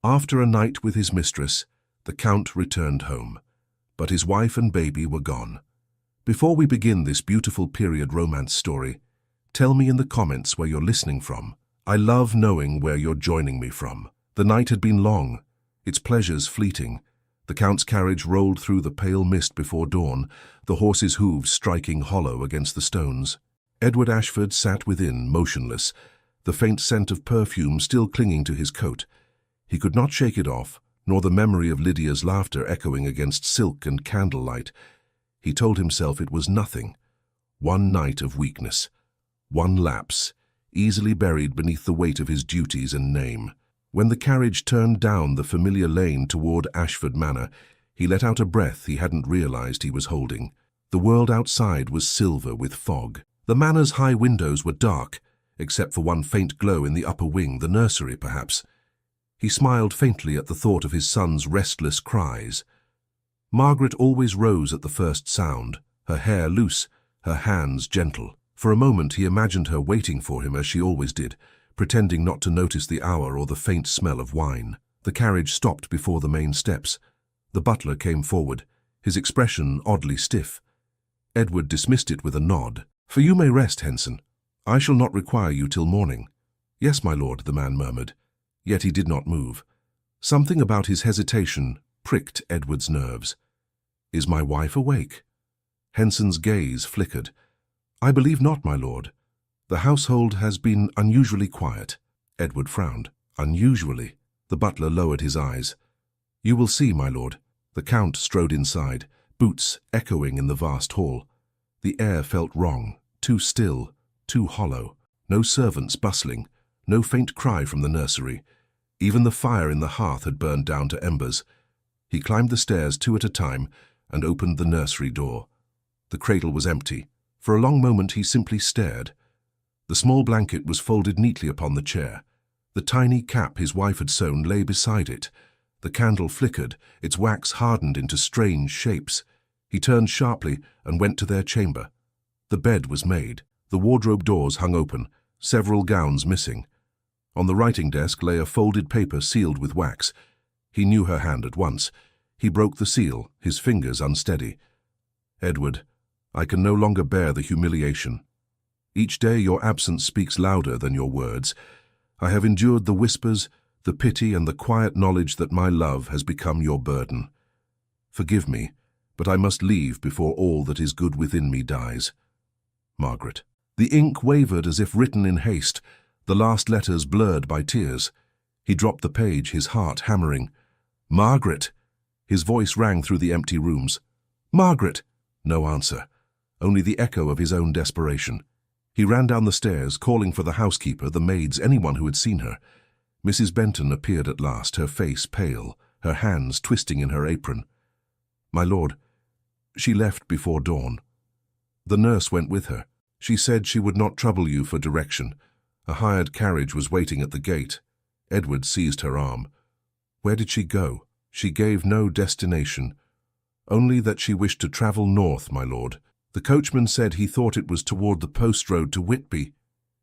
After a night with his mistress, the Count returned home, but his wife and baby were gone. Before we begin this beautiful period romance story, tell me in the comments where you're listening from. I love knowing where you're joining me from. The night had been long, its pleasures fleeting. The Count's carriage rolled through the pale mist before dawn, the horse's hooves striking hollow against the stones. Edward Ashford sat within, motionless, the faint scent of perfume still clinging to his coat. He could not shake it off, nor the memory of Lydia's laughter echoing against silk and candlelight. He told himself it was nothing. One night of weakness. One lapse, easily buried beneath the weight of his duties and name. When the carriage turned down the familiar lane toward Ashford Manor, he let out a breath he hadn't realized he was holding. The world outside was silver with fog. The manor's high windows were dark, except for one faint glow in the upper wing, the nursery perhaps. He smiled faintly at the thought of his son's restless cries. Margaret always rose at the first sound, her hair loose, her hands gentle. For a moment he imagined her waiting for him as she always did, pretending not to notice the hour or the faint smell of wine. The carriage stopped before the main steps. The butler came forward, his expression oddly stiff. Edward dismissed it with a nod. "For you may rest, Henson. I shall not require you till morning." "Yes, my lord," the man murmured. Yet he did not move. Something about his hesitation pricked Edward's nerves. "Is my wife awake?" Henson's gaze flickered. "I believe not, my lord. The household has been unusually quiet." Edward frowned. "Unusually?" The butler lowered his eyes. "You will see, my lord." The Count strode inside, boots echoing in the vast hall. The air felt wrong, too still, too hollow. No servants bustling, no faint cry from the nursery. Even the fire in the hearth had burned down to embers. He climbed the stairs 2 at a time and opened the nursery door. The cradle was empty. For a long moment he simply stared. The small blanket was folded neatly upon the chair. The tiny cap his wife had sewn lay beside it. The candle flickered, its wax hardened into strange shapes. He turned sharply and went to their chamber. The bed was made. The wardrobe doors hung open, several gowns missing. On the writing desk lay a folded paper sealed with wax. He knew her hand at once. He broke the seal, his fingers unsteady. "Edward, I can no longer bear the humiliation. Each day your absence speaks louder than your words. I have endured the whispers, the pity, and the quiet knowledge that my love has become your burden. Forgive me, but I must leave before all that is good within me dies. Margaret." The ink wavered as if written in haste, the last letters blurred by tears. He dropped the page, his heart hammering. "Margaret!" His voice rang through the empty rooms. "Margaret!" No answer, only the echo of his own desperation. He ran down the stairs, calling for the housekeeper, the maids, anyone who had seen her. Mrs. Benton appeared at last, her face pale, her hands twisting in her apron. "My lord, she left before dawn. The nurse went with her. She said she would not trouble you for direction. A hired carriage was waiting at the gate." Edward seized her arm. "Where did she go?" "She gave no destination. Only that she wished to travel north, my lord. The coachman said he thought it was toward the post road to Whitby."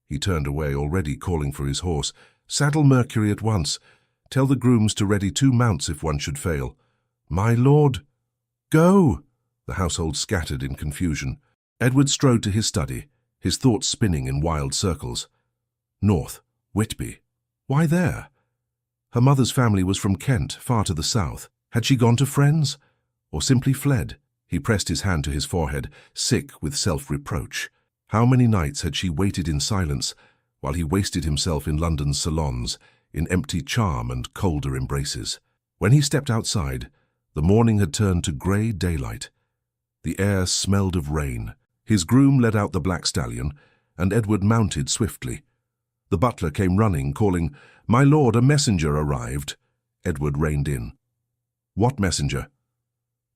He turned away, already calling for his horse. "Saddle Mercury at once. Tell the grooms to ready 2 mounts if one should fail." "My lord!" "Go!" The household scattered in confusion. Edward strode to his study, his thoughts spinning in wild circles. North, Whitby. Why there? Her mother's family was from Kent, far to the south. Had she gone to friends? Or simply fled? He pressed his hand to his forehead, sick with self-reproach. How many nights had she waited in silence, while he wasted himself in London's salons, in empty charm and colder embraces? When he stepped outside, the morning had turned to grey daylight. The air smelled of rain. His groom led out the black stallion, and Edward mounted swiftly. The butler came running, calling, "My lord, a messenger arrived." Edward reined in. "What messenger?"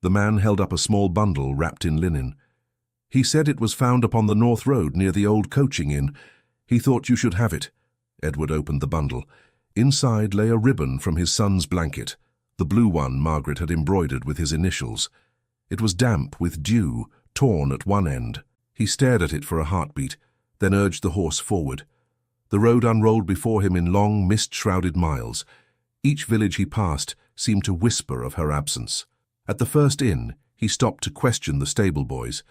The man held up a small bundle wrapped in linen. "He said it was found upon the North Road near the old coaching inn. He thought you should have it." Edward opened the bundle. Inside lay a ribbon from his son's blanket, the blue one Margaret had embroidered with his initials. It was damp with dew, torn at one end. He stared at it for a heartbeat, then urged the horse forward. The road unrolled before him in long, mist-shrouded miles. Each village he passed seemed to whisper of her absence. At the first inn, he stopped to question the stable boys.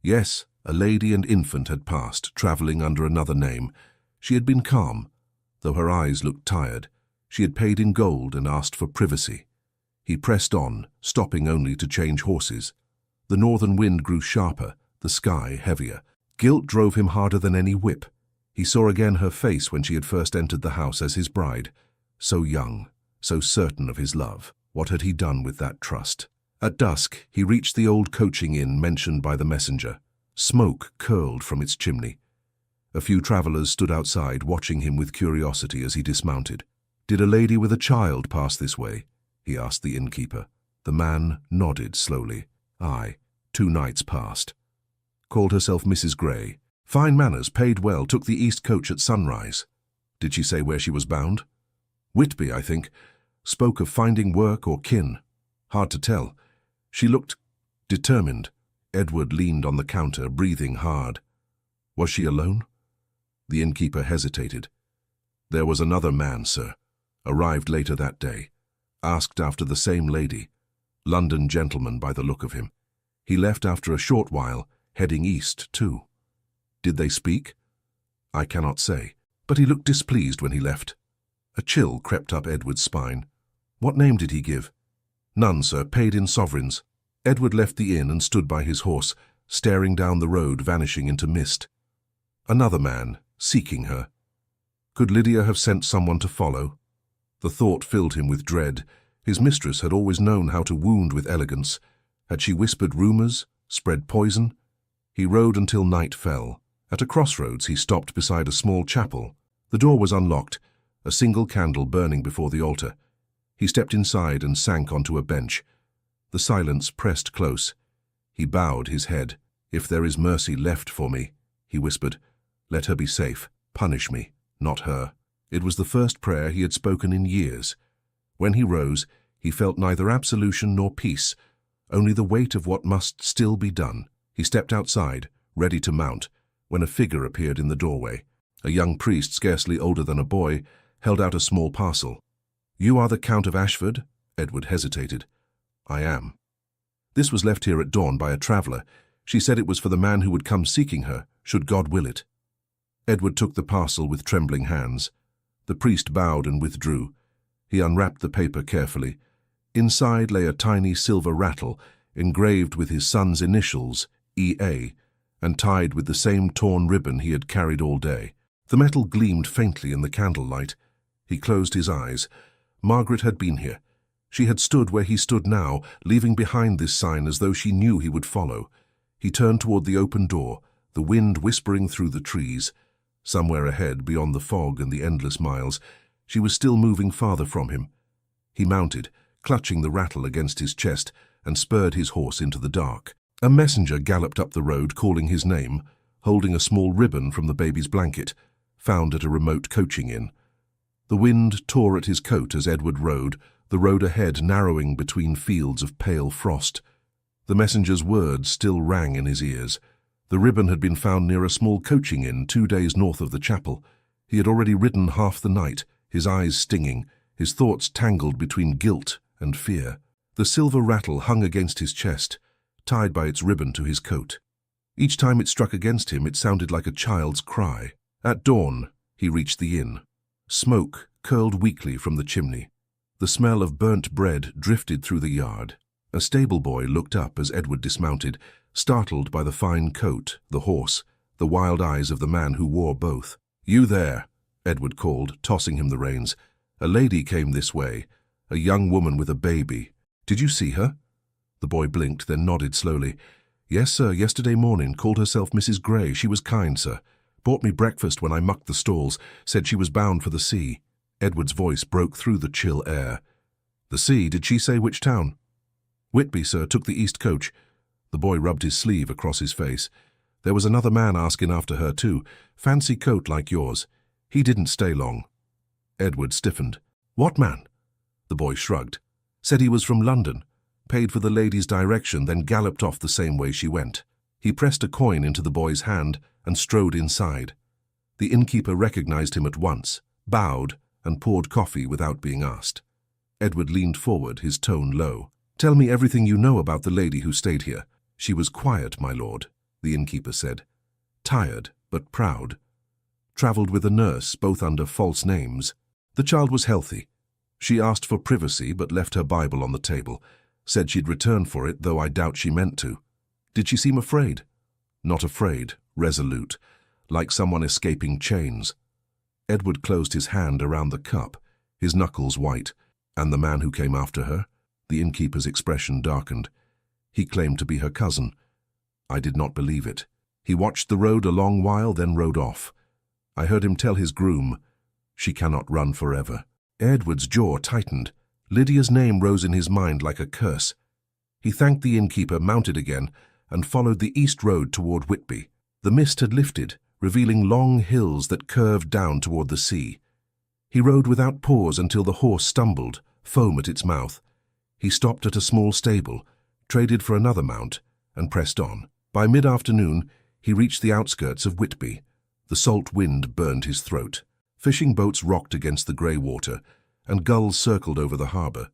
Yes, a lady and infant had passed, travelling under another name. She had been calm, though her eyes looked tired. She had paid in gold and asked for privacy. He pressed on, stopping only to change horses. The northern wind grew sharper, the sky heavier. Guilt drove him harder than any whip. He saw again her face when she had first entered the house as his bride. So young, so certain of his love. What had he done with that trust? At dusk, he reached the old coaching inn mentioned by the messenger. Smoke curled from its chimney. A few travellers stood outside, watching him with curiosity as he dismounted. "Did a lady with a child pass this way?" he asked the innkeeper. The man nodded slowly. "Aye, 2 nights past. Called herself Mrs. Gray. Fine manners, paid well, took the east coach at sunrise." "Did she say where she was bound?" "Whitby, I think. Spoke of finding work or kin. Hard to tell. She looked determined." Edward leaned on the counter, breathing hard. "Was she alone?" The innkeeper hesitated. "There was another man, sir. Arrived later that day. Asked after the same lady. London gentleman by the look of him. He left after a short while, heading east too." "Did they speak?" "I cannot say, but he looked displeased when he left." A chill crept up Edward's spine. "What name did he give?" "None, sir, paid in sovereigns." Edward left the inn and stood by his horse, staring down the road vanishing into mist. Another man, seeking her. Could Lydia have sent someone to follow? The thought filled him with dread. His mistress had always known how to wound with elegance. Had she whispered rumours, spread poison? He rode until night fell. At a crossroads he stopped beside a small chapel. The door was unlocked, a single candle burning before the altar. He stepped inside and sank onto a bench. The silence pressed close. He bowed his head. "If there is mercy left for me," he whispered, "let her be safe. Punish me, not her." It was the first prayer he had spoken in years. When he rose, he felt neither absolution nor peace, only the weight of what must still be done. He stepped outside, ready to mount, when a figure appeared in the doorway. A young priest, scarcely older than a boy, held out a small parcel. "You are the Count of Ashford?" Edward hesitated. "I am." This was left here at dawn by a traveller. She said it was for the man who would come seeking her, should God will it. Edward took the parcel with trembling hands. The priest bowed and withdrew. He unwrapped the paper carefully. Inside lay a tiny silver rattle, engraved with his son's initials, E.A., and tied with the same torn ribbon he had carried all day. The metal gleamed faintly in the candlelight. He closed his eyes. Margaret had been here. She had stood where he stood now, leaving behind this sign as though she knew he would follow. He turned toward the open door, the wind whispering through the trees. Somewhere ahead, beyond the fog and the endless miles, she was still moving farther from him. He mounted, clutching the rattle against his chest, and spurred his horse into the dark. A messenger galloped up the road, calling his name, holding a small ribbon from the baby's blanket, found at a remote coaching inn. The wind tore at his coat as Edward rode, the road ahead narrowing between fields of pale frost. The messenger's words still rang in his ears. The ribbon had been found near a small coaching inn 2 days north of the chapel. He had already ridden half the night, his eyes stinging, his thoughts tangled between guilt and fear. The silver rattle hung against his chest, tied by its ribbon to his coat. Each time it struck against him, it sounded like a child's cry. At dawn, he reached the inn. Smoke curled weakly from the chimney. The smell of burnt bread drifted through the yard. A stable boy looked up as Edward dismounted, startled by the fine coat, the horse, the wild eyes of the man who wore both. "You there," Edward called, tossing him the reins. "A lady came this way, a young woman with a baby. Did you see her?" The boy blinked, then nodded slowly. "Yes, sir, yesterday morning. Called herself Mrs. Gray. She was kind, sir. Bought me breakfast when I mucked the stalls. Said she was bound for the sea." Edward's voice broke through the chill air. "The sea? Did she say which town?" "Whitby, sir. Took the east coach." The boy rubbed his sleeve across his face. "There was another man asking after her, too. Fancy coat like yours. He didn't stay long." Edward stiffened. "What man?" The boy shrugged. "Said he was from London. Paid for the lady's direction, then galloped off the same way she went." He pressed a coin into the boy's hand and strode inside. The innkeeper recognized him at once, bowed, and poured coffee without being asked. Edward leaned forward, his tone low. "Tell me everything you know about the lady who stayed here." "She was quiet, my lord," the innkeeper said. "Tired, but proud. Travelled with a nurse, both under false names. The child was healthy. She asked for privacy but left her Bible on the table. Said she'd return for it, though I doubt she meant to." "Did she seem afraid?" "Not afraid, resolute, like someone escaping chains." Edward closed his hand around the cup, his knuckles white. "And the man who came after her?" The innkeeper's expression darkened. "He claimed to be her cousin." I did not believe it. He watched the road a long while, then rode off. I heard him tell his groom, "She cannot run forever." Edward's jaw tightened. Lydia's name rose in his mind like a curse. He thanked the innkeeper, mounted again, and followed the east road toward Whitby. The mist had lifted, revealing long hills that curved down toward the sea. He rode without pause until the horse stumbled, foam at its mouth. He stopped at a small stable, traded for another mount, and pressed on. By mid-afternoon, he reached the outskirts of Whitby. The salt wind burned his throat. Fishing boats rocked against the grey water, and gulls circled over the harbour.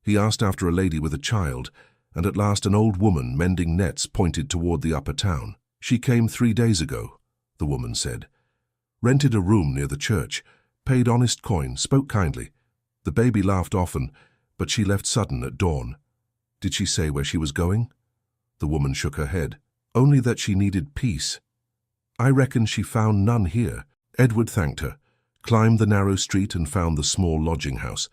He asked after a lady with a child, and at last an old woman mending nets pointed toward the upper town. "She came 3 days ago," the woman said. "Rented a room near the church, paid honest coin, spoke kindly. The baby laughed often, but she left sudden at dawn." "Did she say where she was going?" The woman shook her head. "Only that she needed peace. I reckon she found none here." Edward thanked her, climbed the narrow street and found the small lodging house.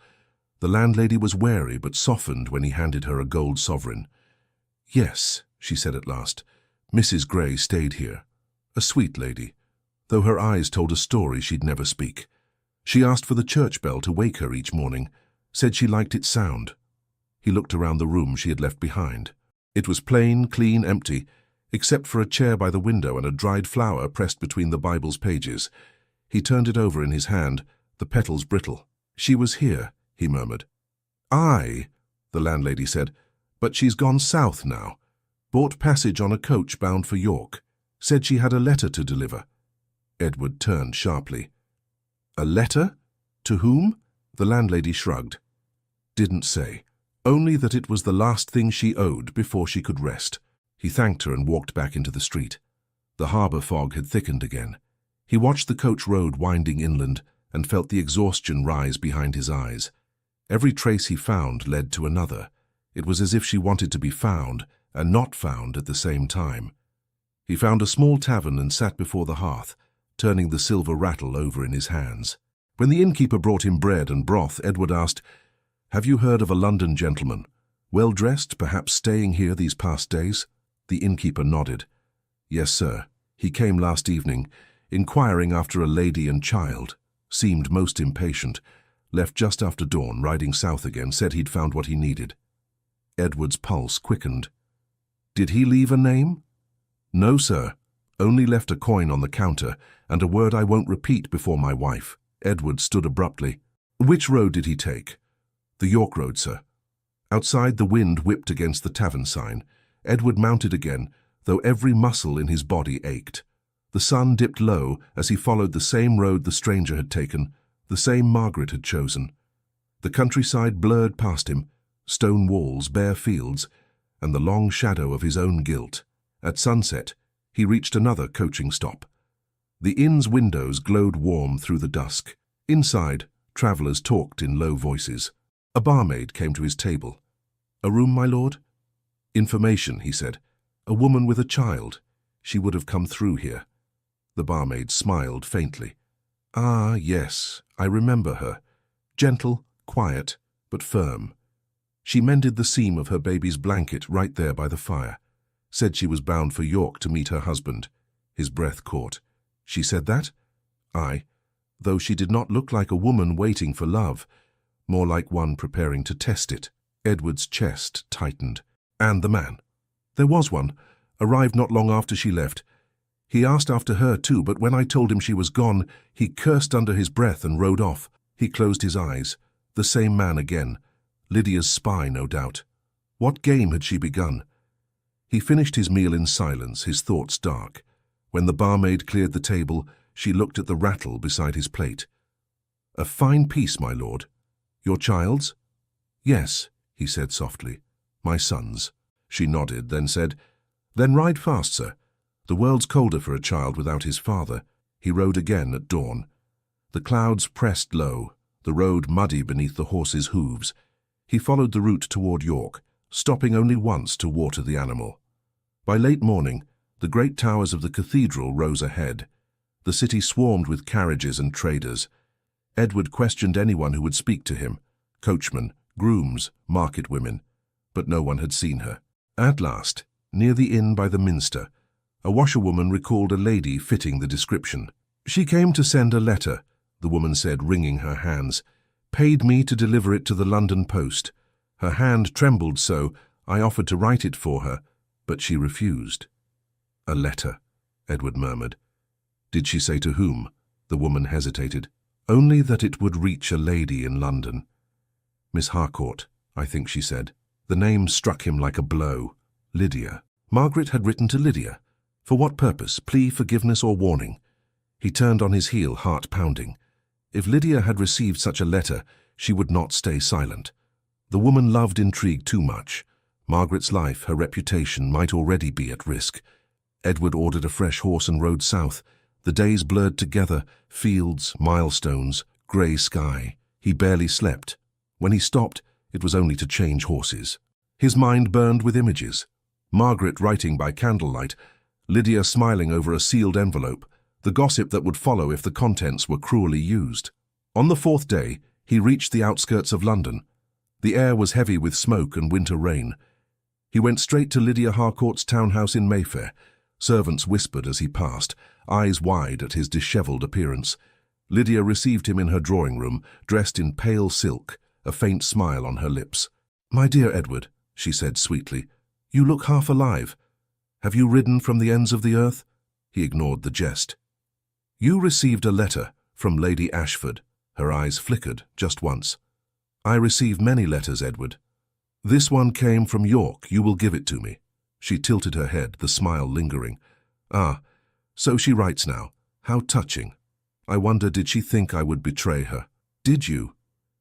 The landlady was wary but softened when he handed her a gold sovereign. "Yes," she said at last, "Mrs. Gray stayed here. A sweet lady, though her eyes told a story she'd never speak. She asked for the church bell to wake her each morning, said she liked its sound." He looked around the room she had left behind. It was plain, clean, empty, except for a chair by the window and a dried flower pressed between the Bible's pages. He turned it over in his hand, the petals brittle. "She was here," he murmured. "Aye," the landlady said, "but she's gone south now. Bought passage on a coach bound for York. Said she had a letter to deliver." Edward turned sharply. "A letter? To whom?" The landlady shrugged. "Didn't say. Only that it was the last thing she owed before she could rest." He thanked her and walked back into the street. The harbour fog had thickened again. He watched the coach road winding inland and felt the exhaustion rise behind his eyes. Every trace he found led to another. It was as if she wanted to be found and not found at the same time. He found a small tavern and sat before the hearth, turning the silver rattle over in his hands. When the innkeeper brought him bread and broth, Edward asked, "Have you heard of a London gentleman? Well-dressed, perhaps staying here these past days?" The innkeeper nodded. "Yes, sir. He came last evening, inquiring after a lady and child. Seemed most impatient. Left just after dawn, riding south again, said he'd found what he needed." Edward's pulse quickened. "Did he leave a name?" "No, sir. Only left a coin on the counter and a word I won't repeat before my wife." Edward stood abruptly. "Which road did he take?" "The York Road, sir." Outside, the wind whipped against the tavern sign. Edward mounted again, though every muscle in his body ached. The sun dipped low as he followed the same road the stranger had taken, the same Margaret had chosen. The countryside blurred past him, stone walls, bare fields, and the long shadow of his own guilt. At sunset, he reached another coaching stop. The inn's windows glowed warm through the dusk. Inside, travellers talked in low voices. A barmaid came to his table. "A room, my lord?" "Information," he said. "A woman with a child. She would have come through here." The barmaid smiled faintly. "Ah, yes, I remember her. Gentle, quiet, but firm. She mended the seam of her baby's blanket right there by the fire. Said she was bound for York to meet her husband." His breath caught. "She said that?" "Aye, though she did not look like a woman waiting for love, more like one preparing to test it." Edward's chest tightened. "And the man?" "There was one. Arrived not long after she left. He asked after her too, but when I told him she was gone, he cursed under his breath and rode off." He closed his eyes. The same man again. Lydia's spy, no doubt. What game had she begun? He finished his meal in silence, his thoughts dark. When the barmaid cleared the table, she looked at the rattle beside his plate. "A fine piece, my lord. Your child's?" "Yes," he said softly. "My son's." She nodded, then said, "Then ride fast, sir. The world's colder for a child without his father." He rode again at dawn. The clouds pressed low, the road muddy beneath the horses' hooves. He followed the route toward York, stopping only once to water the animal. By late morning, the great towers of the cathedral rose ahead. The city swarmed with carriages and traders. Edward questioned anyone who would speak to him, coachmen, grooms, market women, but no one had seen her. At last, near the inn by the minster, a washerwoman recalled a lady fitting the description. "She came to send a letter," the woman said, wringing her hands. "Paid me to deliver it to the London post. Her hand trembled so, I offered to write it for her, but she refused." "A letter," Edward murmured. "Did she say to whom?" The woman hesitated. "Only that it would reach a lady in London. Miss Harcourt, I think she said." The name struck him like a blow. Lydia. Margaret had written to Lydia. For what purpose? Plea, forgiveness, or warning? He turned on his heel, heart pounding. If Lydia had received such a letter, she would not stay silent. The woman loved intrigue too much. Margaret's life, her reputation, might already be at risk. Edward ordered a fresh horse and rode south. The days blurred together, fields, milestones, grey sky. He barely slept. When he stopped, it was only to change horses. His mind burned with images. Margaret writing by candlelight, Lydia smiling over a sealed envelope, the gossip that would follow if the contents were cruelly used. On the fourth day, he reached the outskirts of London. The air was heavy with smoke and winter rain. He went straight to Lydia Harcourt's townhouse in Mayfair. Servants whispered as he passed, eyes wide at his dishevelled appearance. Lydia received him in her drawing room, dressed in pale silk, a faint smile on her lips. "My dear Edward," she said sweetly, "you look half alive. Have you ridden from the ends of the earth?" He ignored the jest. "You received a letter from Lady Ashford." Her eyes flickered just once. "I receive many letters, Edward. This one came from York. You will give it to me." She tilted her head, the smile lingering. "Ah, so she writes now. How touching. I wonder, did she think I would betray her?" "Did you?"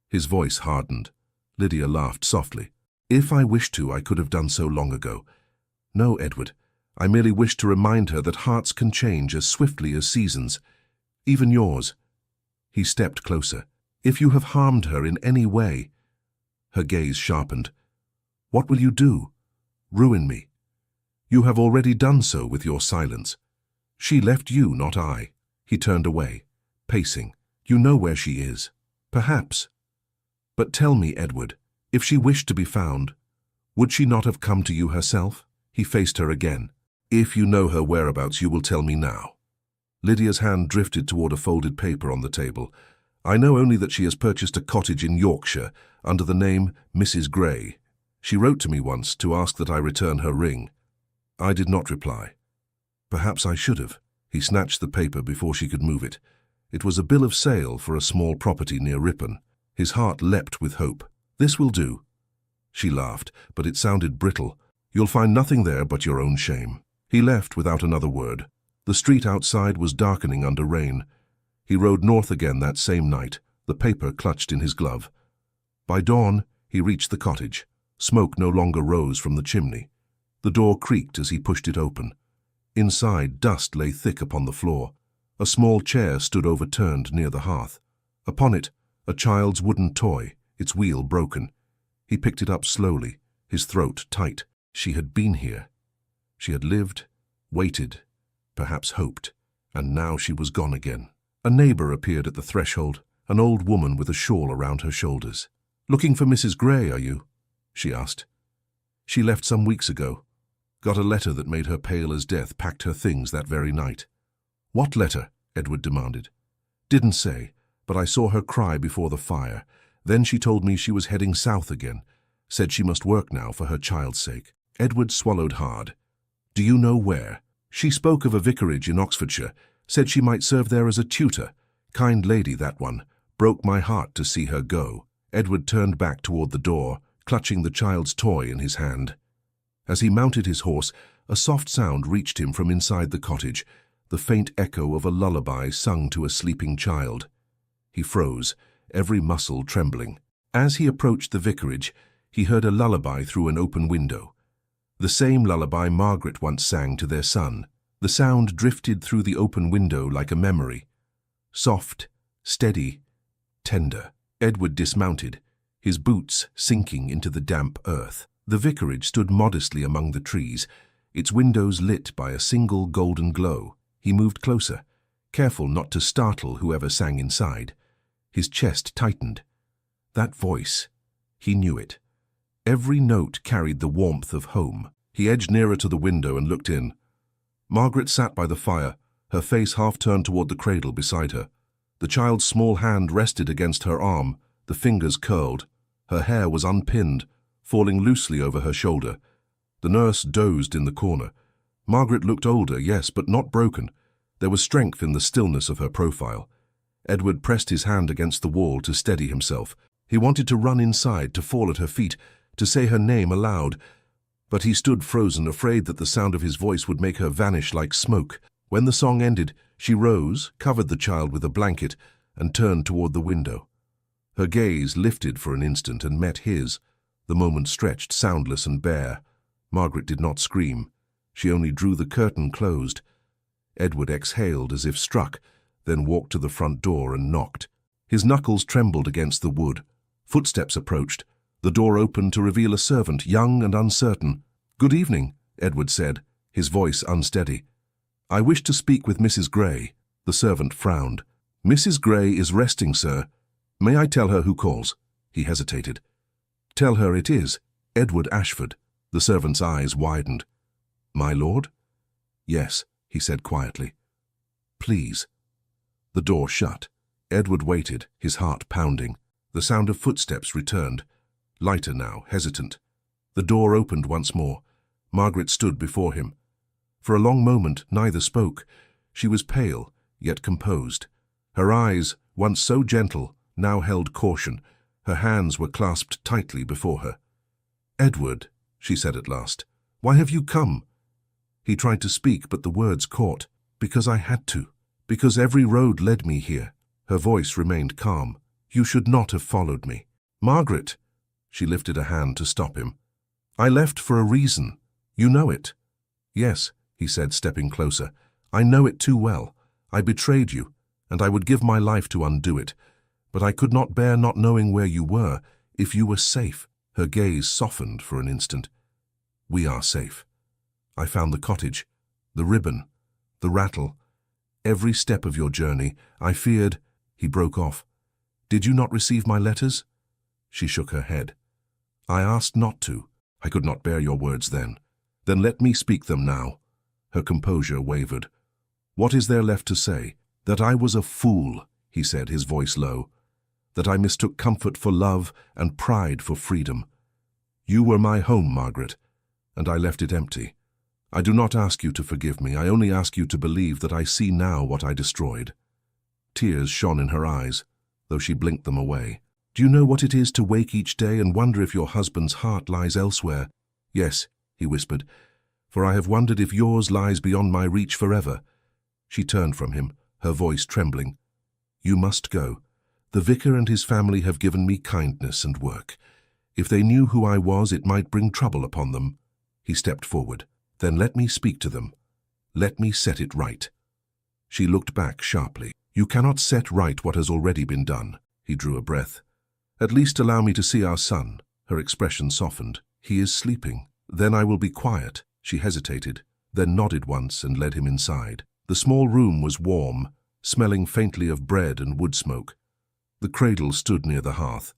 His voice hardened. Lydia laughed softly. "If I wished to, I could have done so long ago. No, Edward, I merely wished to remind her that hearts can change as swiftly as seasons. Even yours." He stepped closer. "If you have harmed her in any way—" Her gaze sharpened. "What will you do? Ruin me? You have already done so with your silence. She left you, not I." He turned away, pacing. "You know where she is." "Perhaps. But tell me, Edward, if she wished to be found, would she not have come to you herself?" He faced her again. "If you know her whereabouts, you will tell me now." Lydia's hand drifted toward a folded paper on the table. "I know only that she has purchased a cottage in Yorkshire under the name Mrs. Gray. She wrote to me once to ask that I return her ring. I did not reply. Perhaps I should have." He snatched the paper before she could move it. It was a bill of sale for a small property near Ripon. His heart leapt with hope. "This will do." She laughed, but it sounded brittle. "You'll find nothing there but your own shame." He left without another word. The street outside was darkening under rain. He rode north again that same night, the paper clutched in his glove. By dawn, he reached the cottage. Smoke no longer rose from the chimney. The door creaked as he pushed it open. Inside, dust lay thick upon the floor. A small chair stood overturned near the hearth. Upon it, a child's wooden toy, its wheel broken. He picked it up slowly, his throat tight. She had been here. She had lived, waited, perhaps hoped, and now she was gone again. A neighbor appeared at the threshold, an old woman with a shawl around her shoulders. "Looking for Mrs. Gray, are you?" she asked. "She left some weeks ago. Got a letter that made her pale as death, packed her things that very night." "What letter?" Edward demanded. "Didn't say, but I saw her cry before the fire. Then she told me she was heading south again, said she must work now for her child's sake." Edward swallowed hard. "Do you know where?" "She spoke of a vicarage in Oxfordshire, said she might serve there as a tutor. Kind lady, that one. Broke my heart to see her go." Edward turned back toward the door, clutching the child's toy in his hand. As he mounted his horse, a soft sound reached him from inside the cottage, the faint echo of a lullaby sung to a sleeping child. He froze, every muscle trembling. As he approached the vicarage, he heard a lullaby through an open window. The same lullaby Margaret once sang to their son. The sound drifted through the open window like a memory. Soft, steady, tender. Edward dismounted, his boots sinking into the damp earth. The vicarage stood modestly among the trees, its windows lit by a single golden glow. He moved closer, careful not to startle whoever sang inside. His chest tightened. That voice, he knew it. Every note carried the warmth of home. He edged nearer to the window and looked in. Margaret sat by the fire, her face half turned toward the cradle beside her. The child's small hand rested against her arm, the fingers curled. Her hair was unpinned, falling loosely over her shoulder. The nurse dozed in the corner. Margaret looked older, yes, but not broken. There was strength in the stillness of her profile. Edward pressed his hand against the wall to steady himself. He wanted to run inside, to fall at her feet, to say her name aloud, but he stood frozen, afraid that the sound of his voice would make her vanish like smoke. When the song ended, she rose, covered the child with a blanket, and turned toward the window. Her gaze lifted for an instant and met his. The moment stretched, soundless and bare. Margaret did not scream. She only drew the curtain closed. Edward exhaled as if struck, then walked to the front door and knocked. His knuckles trembled against the wood. Footsteps approached. The door opened to reveal a servant, young and uncertain. "Good evening," Edward said, his voice unsteady. "I wish to speak with Mrs. Gray." The servant frowned. "Mrs. Gray is resting, sir. May I tell her who calls?" He hesitated. "Tell her it is Edward Ashford." The servant's eyes widened. "My lord?" "Yes," he said quietly. "Please." The door shut. Edward waited, his heart pounding. The sound of footsteps returned. Lighter now, hesitant. The door opened once more. Margaret stood before him. For a long moment, neither spoke. She was pale, yet composed. Her eyes, once so gentle, now held caution. Her hands were clasped tightly before her. "Edward," she said at last, "why have you come?" He tried to speak, but the words caught. "Because I had to. Because every road led me here." Her voice remained calm. "You should not have followed me." "Margaret!" She lifted a hand to stop him. "I left for a reason. You know it." "Yes," he said, stepping closer. "I know it too well. I betrayed you, and I would give my life to undo it. But I could not bear not knowing where you were, if you were safe." Her gaze softened for an instant. "We are safe. I found the cottage, the ribbon, the rattle. Every step of your journey, I feared—" He broke off. "Did you not receive my letters?" She shook her head. "I asked not to. I could not bear your words then. Then let me speak them now." Her composure wavered. "What is there left to say?" "That I was a fool," he said, his voice low. "That I mistook comfort for love and pride for freedom. You were my home, Margaret, and I left it empty. I do not ask you to forgive me. I only ask you to believe that I see now what I destroyed." Tears shone in her eyes, though she blinked them away. "Do you know what it is to wake each day and wonder if your husband's heart lies elsewhere?" "Yes," he whispered, "for I have wondered if yours lies beyond my reach forever." She turned from him, her voice trembling. "You must go. The vicar and his family have given me kindness and work. If they knew who I was, it might bring trouble upon them." He stepped forward. "Then let me speak to them. Let me set it right." She looked back sharply. "You cannot set right what has already been done." He drew a breath. "At least allow me to see our son." Her expression softened. "He is sleeping. Then I will be quiet." She hesitated, then nodded once and led him inside. The small room was warm, smelling faintly of bread and wood smoke. The cradle stood near the hearth.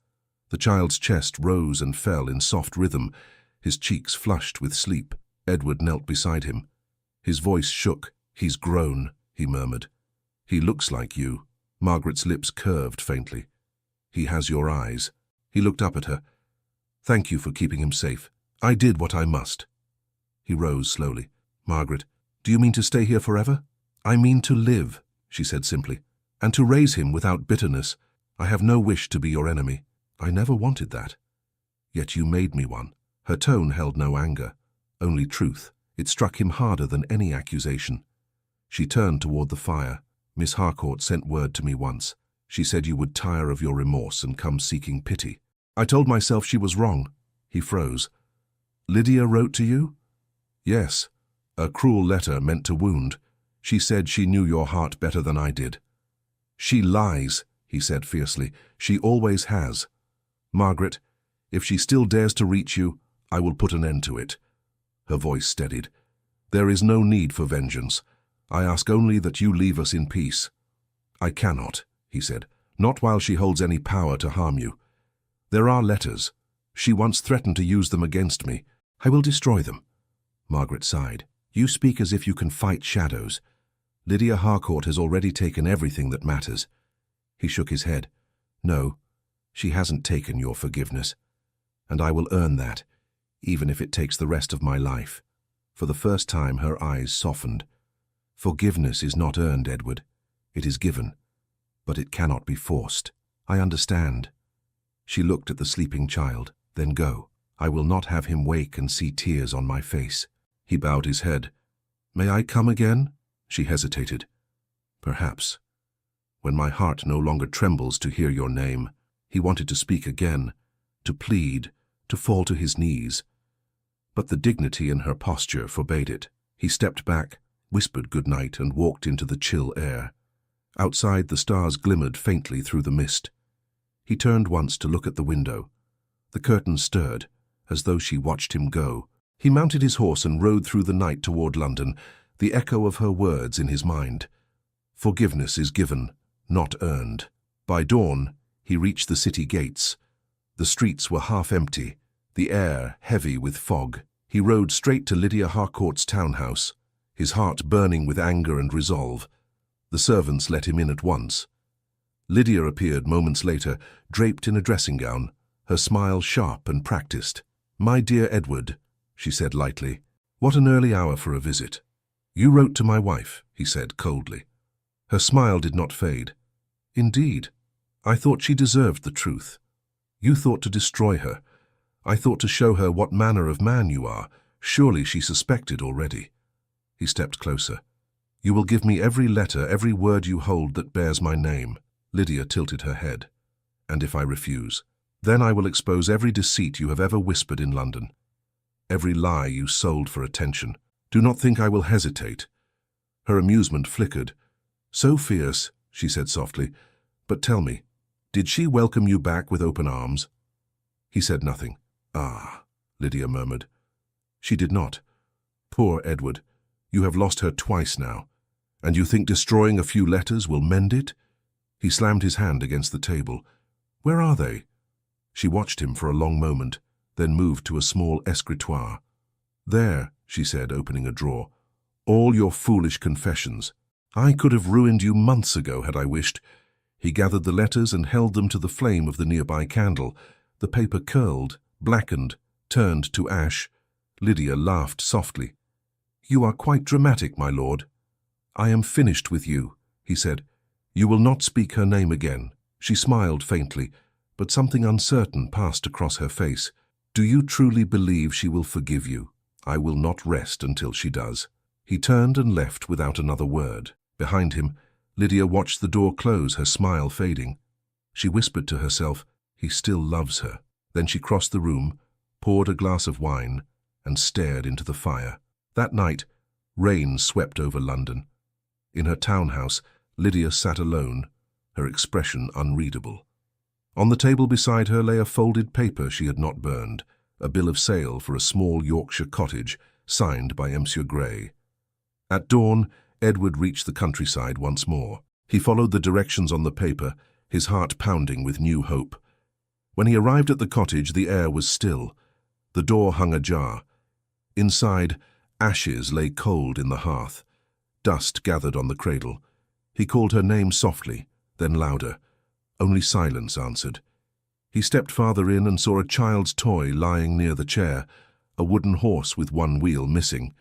The child's chest rose and fell in soft rhythm, his cheeks flushed with sleep. Edward knelt beside him. His voice shook. "He's grown," he murmured. "He looks like you." Margaret's lips curved faintly. "He has your eyes." He looked up at her. "Thank you for keeping him safe. I did what I must." He rose slowly. "Margaret, do you mean to stay here forever?" "I mean to live," she said simply, "and to raise him without bitterness. I have no wish to be your enemy. I never wanted that. Yet you made me one." Her tone held no anger, only truth. It struck him harder than any accusation. She turned toward the fire. "Miss Harcourt sent word to me once. She said you would tire of your remorse and come seeking pity. I told myself she was wrong. He froze. Lydia wrote to you? Yes. A cruel letter meant to wound. She said she knew your heart better than I did. She lies, he said fiercely. She always has. Margaret, if she still dares to reach you, I will put an end to it. Her voice steadied. There is no need for vengeance. I ask only that you leave us in peace. I cannot, he said, not while she holds any power to harm you. There are letters. She once threatened to use them against me. I will destroy them. Margaret sighed. You speak as if you can fight shadows. Lydia Harcourt has already taken everything that matters. He shook his head. No, she hasn't taken your forgiveness. And I will earn that, even if it takes the rest of my life. For the first time, her eyes softened. Forgiveness is not earned, Edward. It is given. But it cannot be forced. I understand. She looked at the sleeping child. Then go. I will not have him wake and see tears on my face. He bowed his head. May I come again? She hesitated. Perhaps. When my heart no longer trembles to hear your name. He wanted to speak again, to plead, to fall to his knees. But the dignity in her posture forbade it. He stepped back, whispered good night, and walked into the chill air. Outside, the stars glimmered faintly through the mist. He turned once to look at the window. The curtain stirred, as though she watched him go. He mounted his horse and rode through the night toward London, the echo of her words in his mind. Forgiveness is given, not earned. By dawn, he reached the city gates. The streets were half empty, the air heavy with fog. He rode straight to Lydia Harcourt's townhouse, his heart burning with anger and resolve. The servants let him in at once. Lydia appeared moments later, draped in a dressing gown, her smile sharp and practiced. My dear Edward, she said lightly, what an early hour for a visit. You wrote to my wife, he said coldly. Her smile did not fade. Indeed, I thought she deserved the truth. You thought to destroy her. I thought to show her what manner of man you are. Surely she suspected already. He stepped closer. You will give me every letter, every word you hold that bears my name. Lydia tilted her head. And if I refuse, then I will expose every deceit you have ever whispered in London. Every lie you sold for attention. Do not think I will hesitate. Her amusement flickered. So fierce, she said softly. But tell me, did she welcome you back with open arms? He said nothing. Ah, Lydia murmured. She did not. Poor Edward, you have lost her twice now. And you think destroying a few letters will mend it? He slammed his hand against the table. Where are they? She watched him for a long moment, then moved to a small escritoire. There, she said, opening a drawer. All your foolish confessions. I could have ruined you months ago had I wished. He gathered the letters and held them to the flame of the nearby candle. The paper curled, blackened, turned to ash. Lydia laughed softly. You are quite dramatic, my lord. I am finished with you, he said. You will not speak her name again. She smiled faintly, but something uncertain passed across her face. Do you truly believe she will forgive you? I will not rest until she does. He turned and left without another word. Behind him, Lydia watched the door close, her smile fading. She whispered to herself, he still loves her. Then she crossed the room, poured a glass of wine, and stared into the fire. That night, rain swept over London. In her townhouse, Lydia sat alone, her expression unreadable. On the table beside her lay a folded paper she had not burned, a bill of sale for a small Yorkshire cottage, signed by Monsieur Gray. At dawn, Edward reached the countryside once more. He followed the directions on the paper, his heart pounding with new hope. When he arrived at the cottage, the air was still. The door hung ajar. Inside, ashes lay cold in the hearth. Dust gathered on the cradle. He called her name softly, then louder. Only silence answered. He stepped farther in and saw a child's toy lying near the chair, a wooden horse with one wheel missing.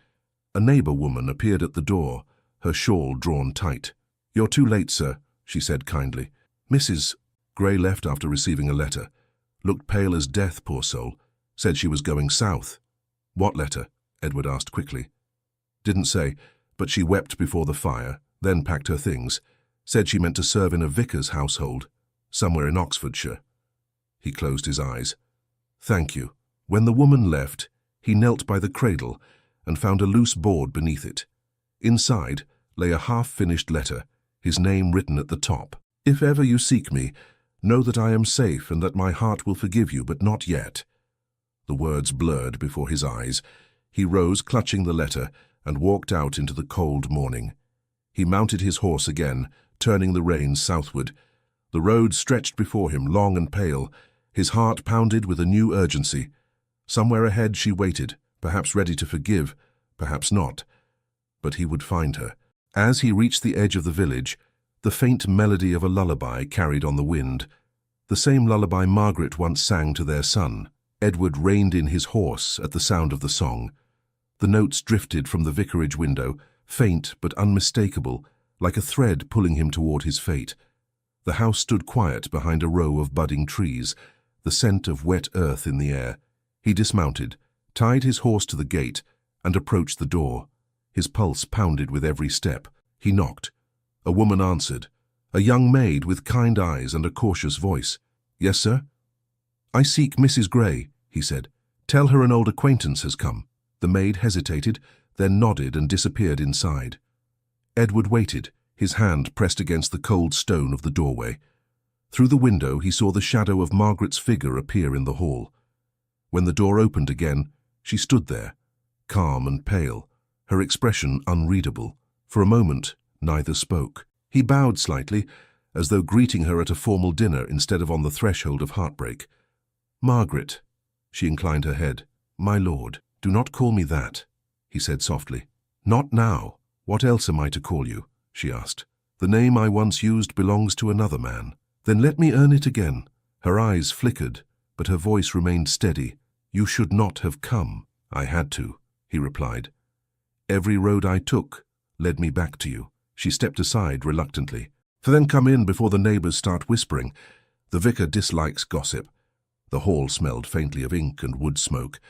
A neighbor woman appeared at the door, her shawl drawn tight. You're too late, sir, she said kindly. Mrs. Gray left after receiving a letter. Looked pale as death, poor soul. Said she was going south. What letter? Edward asked quickly. Didn't say, but she wept before the fire, then packed her things. Said she meant to serve in a vicar's household, somewhere in Oxfordshire. He closed his eyes. Thank you. When the woman left, he knelt by the cradle and found a loose board beneath it. Inside lay a half-finished letter, his name written at the top. If ever you seek me, know that I am safe and that my heart will forgive you, but not yet. The words blurred before his eyes. He rose, clutching the letter, and walked out into the cold morning. He mounted his horse again, turning the reins southward. The road stretched before him, long and pale. His heart pounded with a new urgency. Somewhere ahead she waited, perhaps ready to forgive, perhaps not. But he would find her. As he reached the edge of the village, the faint melody of a lullaby carried on the wind. The same lullaby Margaret once sang to their son. Edward reined in his horse at the sound of the song. The notes drifted from the vicarage window, faint but unmistakable, like a thread pulling him toward his fate. The house stood quiet behind a row of budding trees, the scent of wet earth in the air. He dismounted, tied his horse to the gate, and approached the door. His pulse pounded with every step. He knocked. A woman answered, a young maid with kind eyes and a cautious voice. Yes, sir? I seek Mrs. Gray, he said. Tell her an old acquaintance has come. The maid hesitated, then nodded and disappeared inside. Edward waited, his hand pressed against the cold stone of the doorway. Through the window he saw the shadow of Margaret's figure appear in the hall. When the door opened again, she stood there, calm and pale, her expression unreadable. For a moment, neither spoke. He bowed slightly, as though greeting her at a formal dinner instead of on the threshold of heartbreak. Margaret, she inclined her head. My lord, do not call me that, he said softly. Not now. What else am I to call you? She asked. The name I once used belongs to another man. Then let me earn it again. Her eyes flickered, but her voice remained steady. You should not have come. I had to, he replied. Every road I took led me back to you. She stepped aside reluctantly. Then come in before the neighbors start whispering. The vicar dislikes gossip. The hall smelled faintly of ink and wood smoke.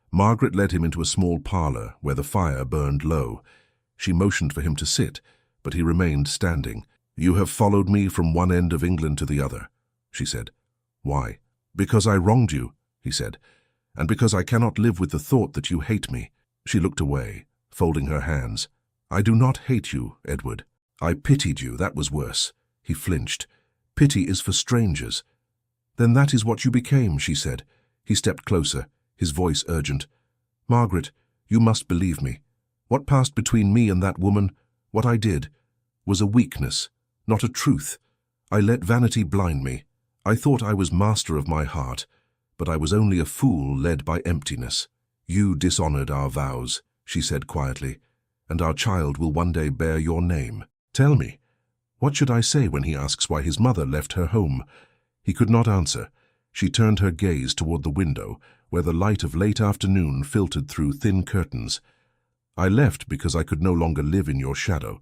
Margaret led him into a small parlor where the fire burned low. She motioned for him to sit, but he remained standing. You have followed me from one end of England to the other, she said. Why? Because I wronged you, he said, and because I cannot live with the thought that you hate me. She looked away, folding her hands. I do not hate you, Edward. I pitied you, that was worse. He flinched. Pity is for strangers. Then that is what you became, she said. He stepped closer, his voice urgent. Margaret, you must believe me. What passed between me and that woman, what I did, was a weakness, not a truth. I let vanity blind me. I thought I was master of my heart, but I was only a fool led by emptiness. You dishonored our vows, she said quietly, and our child will one day bear your name. Tell me, what should I say when he asks why his mother left her home? He could not answer. She turned her gaze toward the window, where the light of late afternoon filtered through thin curtains. I left because I could no longer live in your shadow.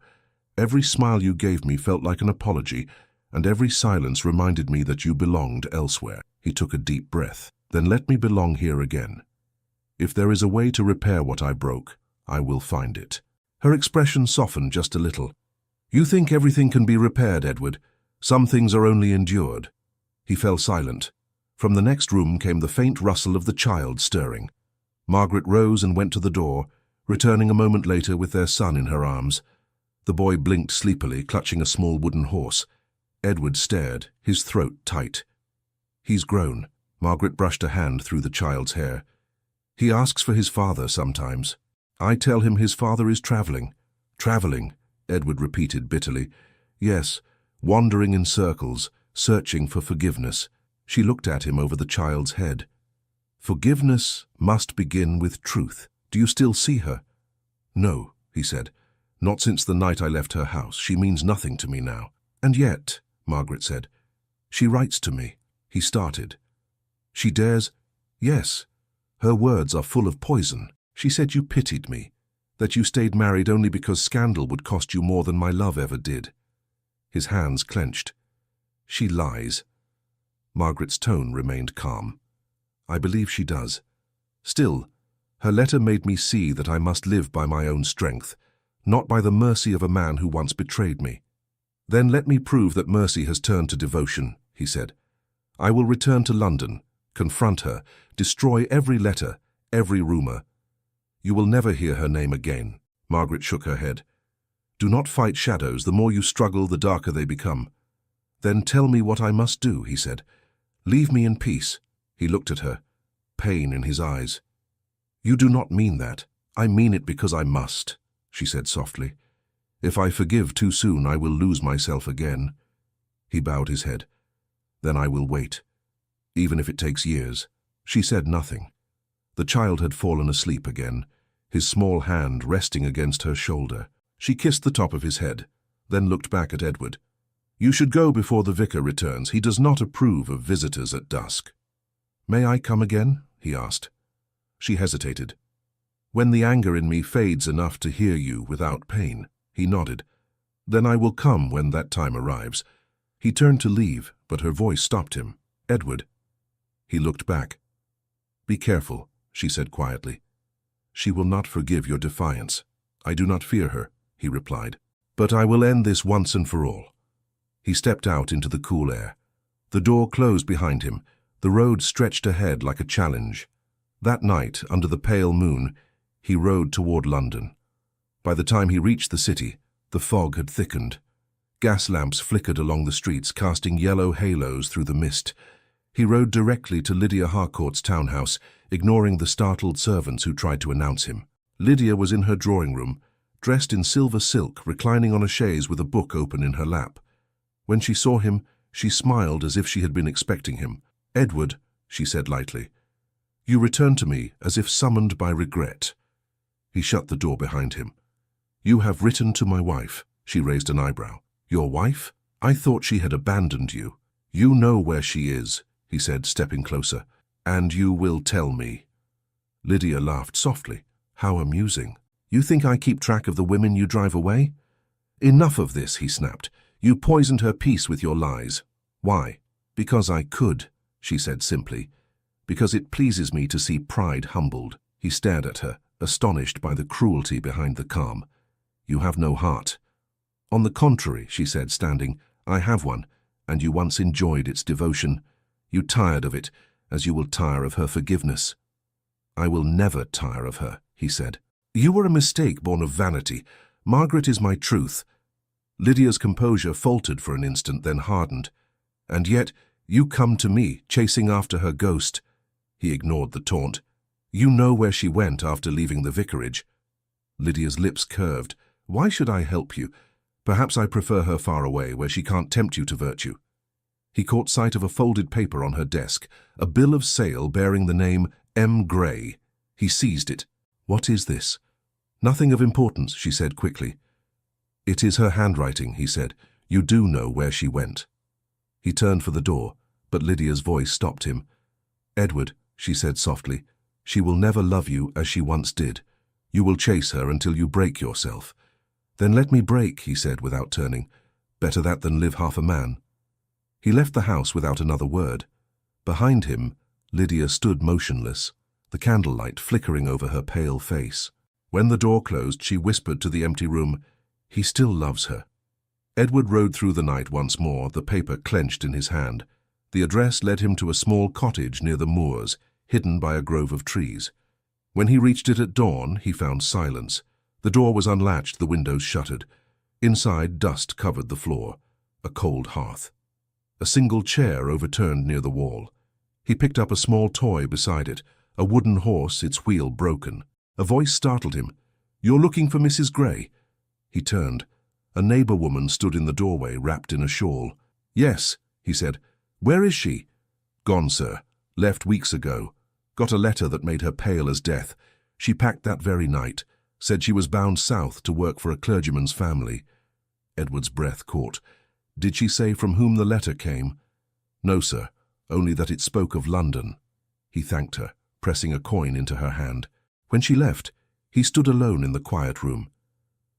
Every smile you gave me felt like an apology, and every silence reminded me that you belonged elsewhere. He took a deep breath. Then let me belong here again. If there is a way to repair what I broke, I will find it. Her expression softened just a little. You think everything can be repaired, Edward. Some things are only endured. He fell silent. From the next room came the faint rustle of the child stirring. Margaret rose and went to the door, returning a moment later with their son in her arms. The boy blinked sleepily, clutching a small wooden horse. Edward stared, his throat tight. He's grown. Margaret brushed a hand through the child's hair. He asks for his father sometimes. I tell him his father is traveling. Traveling, Edward repeated bitterly. Yes, wandering in circles, searching for forgiveness. She looked at him over the child's head. Forgiveness must begin with truth. Do you still see her? No, he said. Not since the night I left her house. She means nothing to me now. And yet, Margaret said, she writes to me. He started. She dares? Yes. Her words are full of poison. She said you pitied me, that you stayed married only because scandal would cost you more than my love ever did. His hands clenched. She lies. Margaret's tone remained calm. I believe she does. Still, her letter made me see that I must live by my own strength, not by the mercy of a man who once betrayed me. Then let me prove that mercy has turned to devotion, he said. I will return to London, confront her, destroy every letter, every rumour. You will never hear her name again. Margaret shook her head. Do not fight shadows. The more you struggle, the darker they become. Then tell me what I must do, he said. Leave me in peace. He looked at her, pain in his eyes. You do not mean that. I mean it because I must, she said softly. If I forgive too soon, I will lose myself again. He bowed his head. Then I will wait, even if it takes years. She said nothing. The child had fallen asleep again, his small hand resting against her shoulder. She kissed the top of his head, then looked back at Edward. You should go before the vicar returns. He does not approve of visitors at dusk. May I come again? He asked. She hesitated. When the anger in me fades enough to hear you without pain. He nodded. Then I will come when that time arrives. He turned to leave, but her voice stopped him. Edward. He looked back. Be careful, she said quietly. She will not forgive your defiance. I do not fear her, he replied. But I will end this once and for all. He stepped out into the cool air. The door closed behind him. The road stretched ahead like a challenge. That night, under the pale moon, he rode toward London. By the time he reached the city, the fog had thickened. Gas lamps flickered along the streets, casting yellow halos through the mist. He rode directly to Lydia Harcourt's townhouse, ignoring the startled servants who tried to announce him. Lydia was in her drawing room, dressed in silver silk, reclining on a chaise with a book open in her lap. When she saw him, she smiled as if she had been expecting him. Edward, she said lightly, you return to me as if summoned by regret. He shut the door behind him. You have written to my wife. She raised an eyebrow. Your wife? I thought she had abandoned you. You know where she is, he said, stepping closer. And you will tell me. Lydia laughed softly. How amusing. You think I keep track of the women you drive away? Enough of this, he snapped. You poisoned her peace with your lies. Why? Because I could, she said simply. Because it pleases me to see pride humbled. He stared at her, astonished by the cruelty behind the calm. You have no heart. On the contrary, she said, standing, I have one, and you once enjoyed its devotion. You tired of it, as you will tire of her forgiveness. I will never tire of her, he said. You were a mistake born of vanity. Margaret is my truth. Lydia's composure faltered for an instant, then hardened. And yet, you come to me, chasing after her ghost. He ignored the taunt. You know where she went after leaving the vicarage. Lydia's lips curved. Why should I help you? Perhaps I prefer her far away, where she can't tempt you to virtue. He caught sight of a folded paper on her desk, a bill of sale bearing the name M. Gray. He seized it. What is this? Nothing of importance, she said quickly. It is her handwriting, he said. You do know where she went. He turned for the door, but Lydia's voice stopped him. Edward, she said softly, she will never love you as she once did. You will chase her until you break yourself. Then let me break, he said without turning. Better that than live half a man. He left the house without another word. Behind him, Lydia stood motionless, the candlelight flickering over her pale face. When the door closed, she whispered to the empty room, He still loves her. Edward rode through the night once more, the paper clenched in his hand. The address led him to a small cottage near the moors, hidden by a grove of trees. When he reached it at dawn, he found silence. The door was unlatched, the windows shuttered. Inside, dust covered the floor, a cold hearth. A single chair overturned near the wall. He picked up a small toy beside it, a wooden horse, its wheel broken. A voice startled him. You're looking for Mrs. Gray? He turned. A neighbor woman stood in the doorway, wrapped in a shawl. Yes, he said. Where is she? Gone, sir. Left weeks ago. Got a letter that made her pale as death. She packed that very night. Said she was bound south to work for a clergyman's family. Edward's breath caught. Did she say from whom the letter came? No, sir. Only that it spoke of London. He thanked her, pressing a coin into her hand. When she left, he stood alone in the quiet room.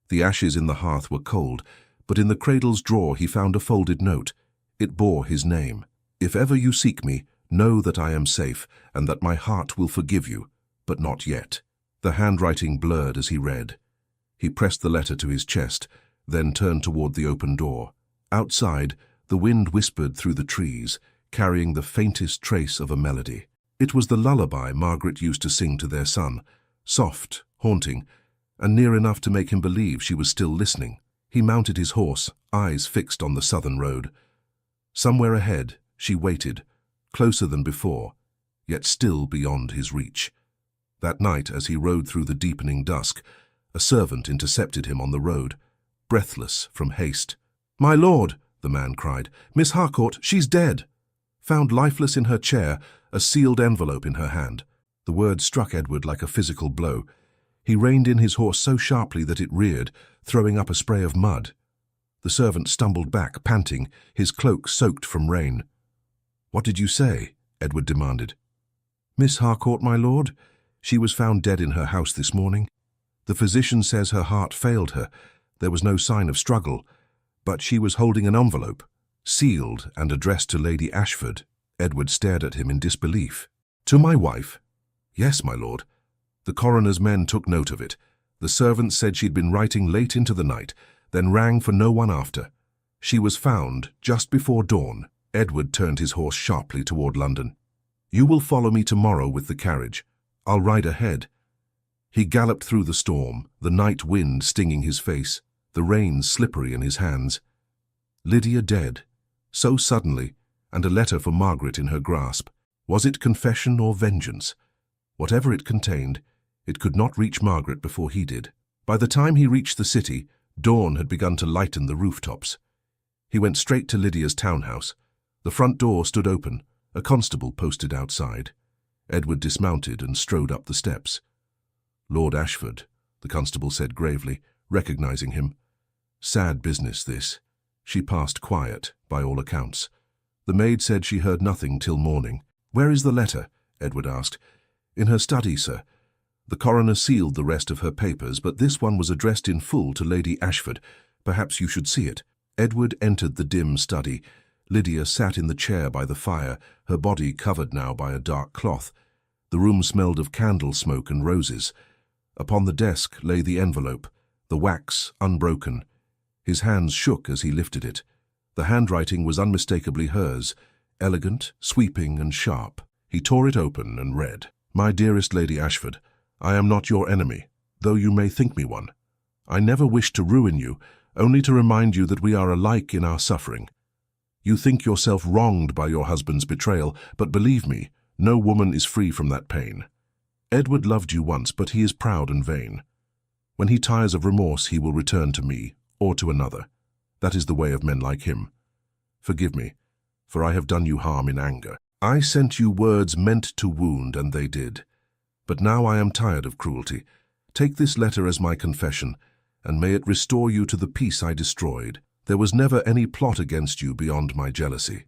The ashes in the hearth were cold, but in the cradle's drawer he found a folded note. It bore his name. If ever you seek me, know that I am safe, and that my heart will forgive you, but not yet. The handwriting blurred as he read. He pressed the letter to his chest, then turned toward the open door. Outside, the wind whispered through the trees, carrying the faintest trace of a melody. It was the lullaby Margaret used to sing to their son, soft, haunting, and near enough to make him believe she was still listening. He mounted his horse, eyes fixed on the southern road. Somewhere ahead, she waited, closer than before, yet still beyond his reach. That night, as he rode through the deepening dusk, a servant intercepted him on the road, breathless from haste. "My lord," the man cried, "Miss Harcourt, she's dead!" Found lifeless in her chair, a sealed envelope in her hand. The word struck Edward like a physical blow. He reined in his horse so sharply that it reared, throwing up a spray of mud. The servant stumbled back, panting, his cloak soaked from rain. "What did you say?" Edward demanded. "Miss Harcourt, my lord. She was found dead in her house this morning. The physician says her heart failed her. There was no sign of struggle, but she was holding an envelope, sealed and addressed to Lady Ashford." Edward stared at him in disbelief. "To my wife?" "Yes, my lord. The coroner's men took note of it. The servant said she'd been writing late into the night, then rang for no one after. She was found just before dawn." Edward turned his horse sharply toward London. "You will follow me tomorrow with the carriage. I'll ride ahead." He galloped through the storm, the night wind stinging his face, the rain slippery in his hands. Lydia dead, so suddenly, and a letter for Margaret in her grasp. Was it confession or vengeance? Whatever it contained, it could not reach Margaret before he did. By the time he reached the city, dawn had begun to lighten the rooftops. He went straight to Lydia's townhouse. The front door stood open, a constable posted outside. Edward dismounted and strode up the steps. "Lord Ashford," the constable said gravely, recognizing him. "Sad business, this." She passed quiet, by all accounts. The maid said she heard nothing till morning. "Where is the letter?" Edward asked. "In her study, sir. The coroner sealed the rest of her papers, but this one was addressed in full to Lady Ashford. Perhaps you should see it." Edward entered the dim study. Lydia sat in the chair by the fire, her body covered now by a dark cloth. The room smelled of candle smoke and roses. Upon the desk lay the envelope, the wax unbroken. His hands shook as he lifted it. The handwriting was unmistakably hers, elegant, sweeping, and sharp. He tore it open and read, "My dearest Lady Ashford, I am not your enemy, though you may think me one. I never wished to ruin you, only to remind you that we are alike in our suffering. You think yourself wronged by your husband's betrayal, but believe me, no woman is free from that pain. Edward loved you once, but he is proud and vain. When he tires of remorse, he will return to me, or to another. That is the way of men like him. Forgive me, for I have done you harm in anger. I sent you words meant to wound, and they did. But now I am tired of cruelty. Take this letter as my confession, and may it restore you to the peace I destroyed. There was never any plot against you beyond my jealousy.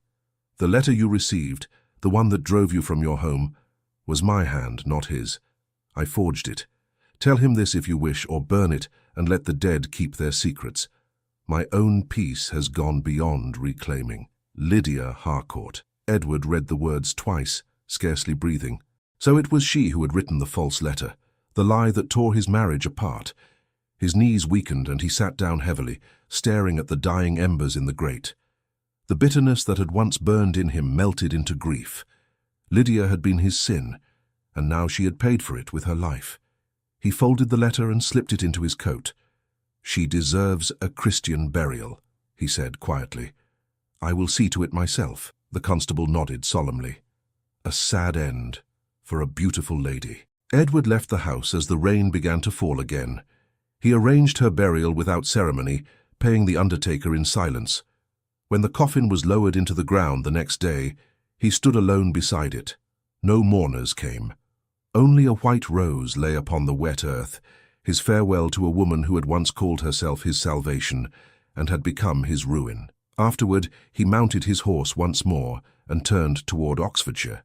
The letter you received, the one that drove you from your home, was my hand, not his. I forged it. Tell him this if you wish, or burn it, and let the dead keep their secrets. My own peace has gone beyond reclaiming. Lydia Harcourt." Edward read the words twice, scarcely breathing. So it was she who had written the false letter, the lie that tore his marriage apart. His knees weakened and he sat down heavily, staring at the dying embers in the grate. The bitterness that had once burned in him melted into grief. Lydia had been his sin, and now she had paid for it with her life. He folded the letter and slipped it into his coat. "She deserves a Christian burial," he said quietly. "I will see to it myself." The constable nodded solemnly. A sad end for a beautiful lady. Edward left the house as the rain began to fall again. He arranged her burial without ceremony, paying the undertaker in silence. When the coffin was lowered into the ground the next day, he stood alone beside it. No mourners came. Only a white rose lay upon the wet earth, his farewell to a woman who had once called herself his salvation and had become his ruin. Afterward, he mounted his horse once more and turned toward Oxfordshire.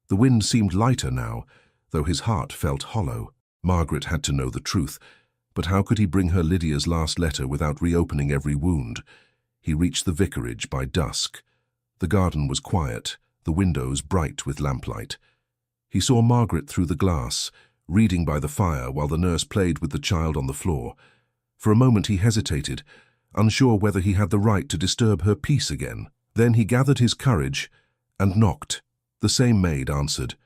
The wind seemed lighter now, though his heart felt hollow. Margaret had to know the truth, but how could he bring her Lydia's last letter without reopening every wound? He reached the vicarage by dusk. The garden was quiet, the windows bright with lamplight. He saw Margaret through the glass, reading by the fire while the nurse played with the child on the floor. For a moment he hesitated, unsure whether he had the right to disturb her peace again. Then he gathered his courage and knocked. The same maid answered.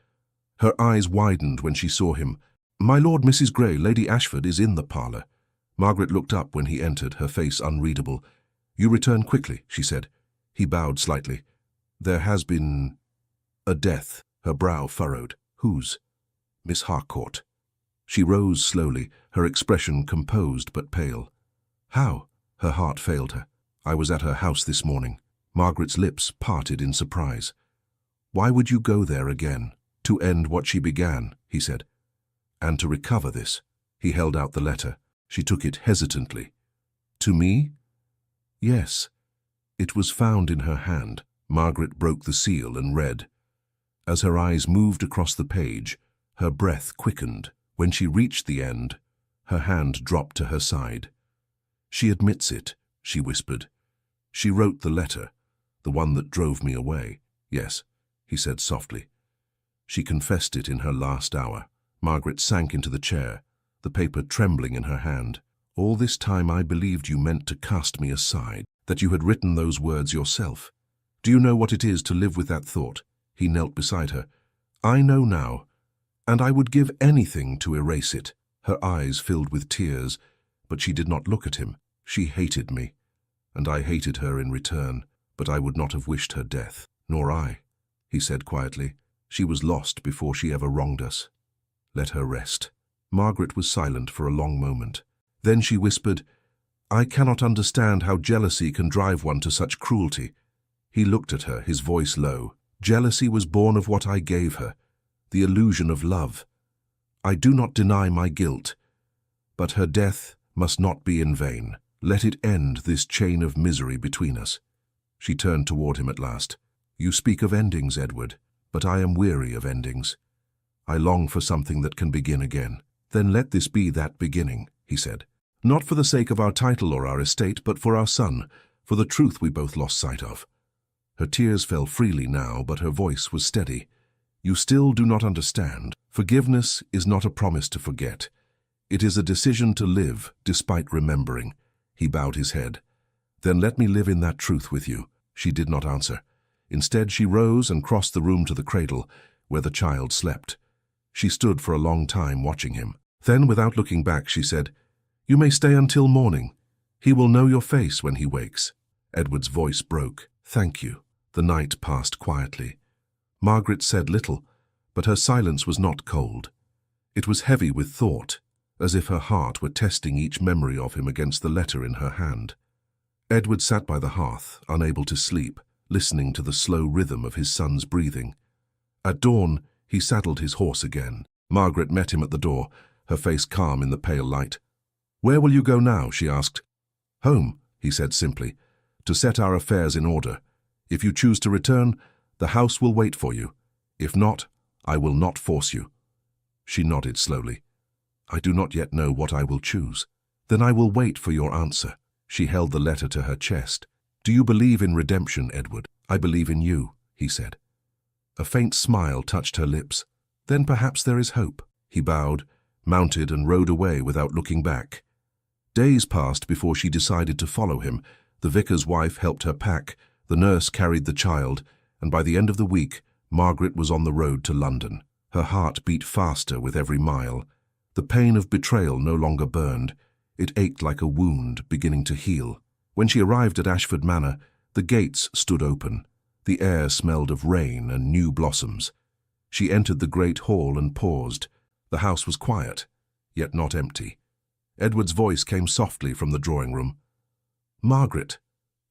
Her eyes widened when she saw him. "My lord, Mrs. Grey, Lady Ashford is in the parlour." Margaret looked up when he entered, her face unreadable. "You return quickly," she said. He bowed slightly. "There has been a death." Her brow furrowed. "Whose?" "Miss Harcourt." She rose slowly, her expression composed but pale. "How?" Her heart failed her. "I was at her house this morning." Margaret's lips parted in surprise. "Why would you go there again?" "To end what she began," he said. "And to recover this." He held out the letter. She took it hesitantly. "To me?" "Yes." It was found in her hand. Margaret broke the seal and read. As her eyes moved across the page, her breath quickened. When she reached the end, her hand dropped to her side. "She admits it," she whispered. "She wrote the letter, the one that drove me away." "Yes," he said softly. "She confessed it in her last hour." Margaret sank into the chair, the paper trembling in her hand. "All this time I believed you meant to cast me aside, that you had written those words yourself. Do you know what it is to live with that thought?" He knelt beside her. "I know now, and I would give anything to erase it." Her eyes filled with tears, but she did not look at him. "She hated me, and I hated her in return, but I would not have wished her death." "Nor I," he said quietly. "She was lost before she ever wronged us. Let her rest." Margaret was silent for a long moment. Then she whispered, "I cannot understand how jealousy can drive one to such cruelty." He looked at her, his voice low. "Jealousy was born of what I gave her, the illusion of love. I do not deny my guilt, but her death must not be in vain. Let it end this chain of misery between us." She turned toward him at last. "You speak of endings, Edward, but I am weary of endings. I long for something that can begin again." "Then let this be that beginning," he said. "Not for the sake of our title or our estate, but for our son, for the truth we both lost sight of." Her tears fell freely now, but her voice was steady. "You still do not understand. Forgiveness is not a promise to forget. It is a decision to live despite remembering." He bowed his head. "Then let me live in that truth with you." She did not answer. Instead, she rose and crossed the room to the cradle, where the child slept. She stood for a long time watching him. Then, without looking back, she said, "You may stay until morning. He will know your face when he wakes." Edward's voice broke. "Thank you." The night passed quietly. Margaret said little, but her silence was not cold. It was heavy with thought, as if her heart were testing each memory of him against the letter in her hand. Edward sat by the hearth, unable to sleep, listening to the slow rhythm of his son's breathing. At dawn, he saddled his horse again. Margaret met him at the door, her face calm in the pale light. "Where will you go now?" she asked. "Home," he said simply, "to set our affairs in order. If you choose to return, the house will wait for you. If not, I will not force you." She nodded slowly. "I do not yet know what I will choose." "Then I will wait for your answer." She held the letter to her chest. "Do you believe in redemption, Edward?" "I believe in you," he said. A faint smile touched her lips. "Then perhaps there is hope." He bowed, mounted and rode away without looking back. Days passed before she decided to follow him. The vicar's wife helped her pack, the nurse carried the child, and by the end of the week, Margaret was on the road to London. Her heart beat faster with every mile. The pain of betrayal no longer burned. It ached like a wound beginning to heal. When she arrived at Ashford Manor, the gates stood open. The air smelled of rain and new blossoms. She entered the great hall and paused. The house was quiet, yet not empty. Edward's voice came softly from the drawing-room. "Margaret."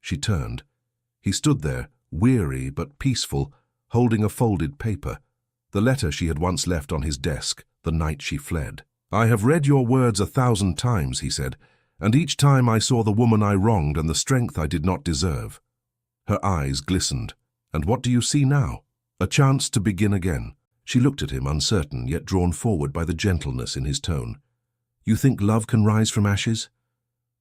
She turned. He stood there, weary but peaceful, holding a folded paper, the letter she had once left on his desk the night she fled. "I have read your words 1,000 times," he said, "and each time I saw the woman I wronged and the strength I did not deserve." Her eyes glistened. "And what do you see now?" "A chance to begin again." She looked at him, uncertain, yet drawn forward by the gentleness in his tone. "You think love can rise from ashes?"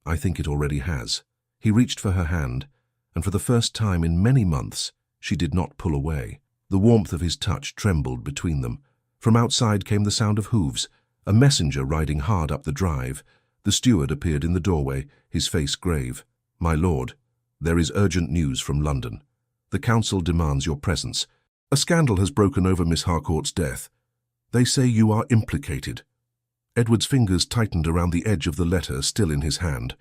"I think it already has." He reached for her hand, and for the first time in many months, she did not pull away. The warmth of his touch trembled between them. From outside came the sound of hooves, a messenger riding hard up the drive. The steward appeared in the doorway, his face grave. My lord, there is urgent news from London. The council demands your presence. A scandal has broken over Miss Harcourt's death. They say you are implicated. Edward's fingers tightened around the edge of the letter still in his hand.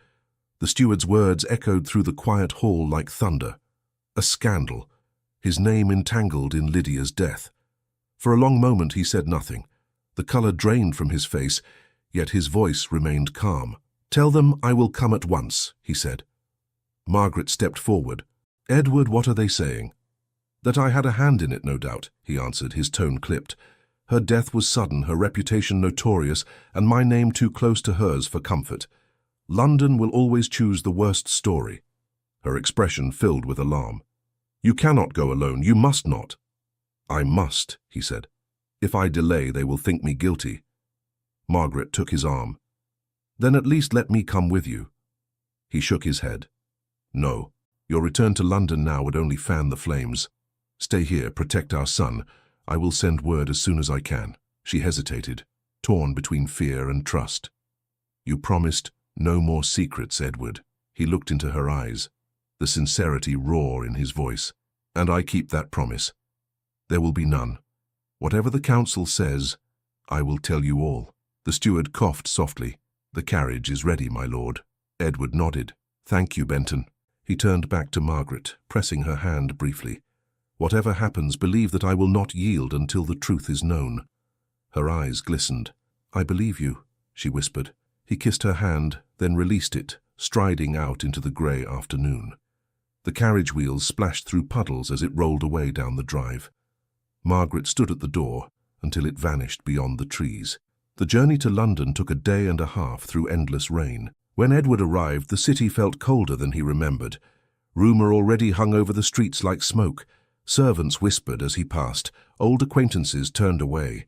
The steward's words echoed through the quiet hall like thunder. A scandal. His name entangled in Lydia's death. For a long moment he said nothing. The colour drained from his face, yet his voice remained calm. "Tell them I will come at once," he said. Margaret stepped forward. "Edward, what are they saying?" "That I had a hand in it, no doubt," he answered, his tone clipped. "Her death was sudden, her reputation notorious, and my name too close to hers for comfort. London will always choose the worst story." Her expression filled with alarm. "You cannot go alone. You must not." "I must," he said. "If I delay, they will think me guilty." Margaret took his arm. "Then at least let me come with you." He shook his head. "No, your return to London now would only fan the flames. Stay here, protect our son. I will send word as soon as I can." She hesitated, torn between fear and trust. "You promised no more secrets, Edward." He looked into her eyes, the sincerity raw in his voice. "And I keep that promise. There will be none. Whatever the council says, I will tell you all." The steward coughed softly. "The carriage is ready, my lord." Edward nodded. "Thank you, Benton." He turned back to Margaret, pressing her hand briefly. "Whatever happens, believe that I will not yield until the truth is known." Her eyes glistened. "I believe you," she whispered. He kissed her hand, then released it, striding out into the grey afternoon. The carriage wheels splashed through puddles as it rolled away down the drive. Margaret stood at the door until it vanished beyond the trees. The journey to London took a day and a half through endless rain. When Edward arrived, the city felt colder than he remembered. Rumour already hung over the streets like smoke. Servants whispered as he passed. Old acquaintances turned away.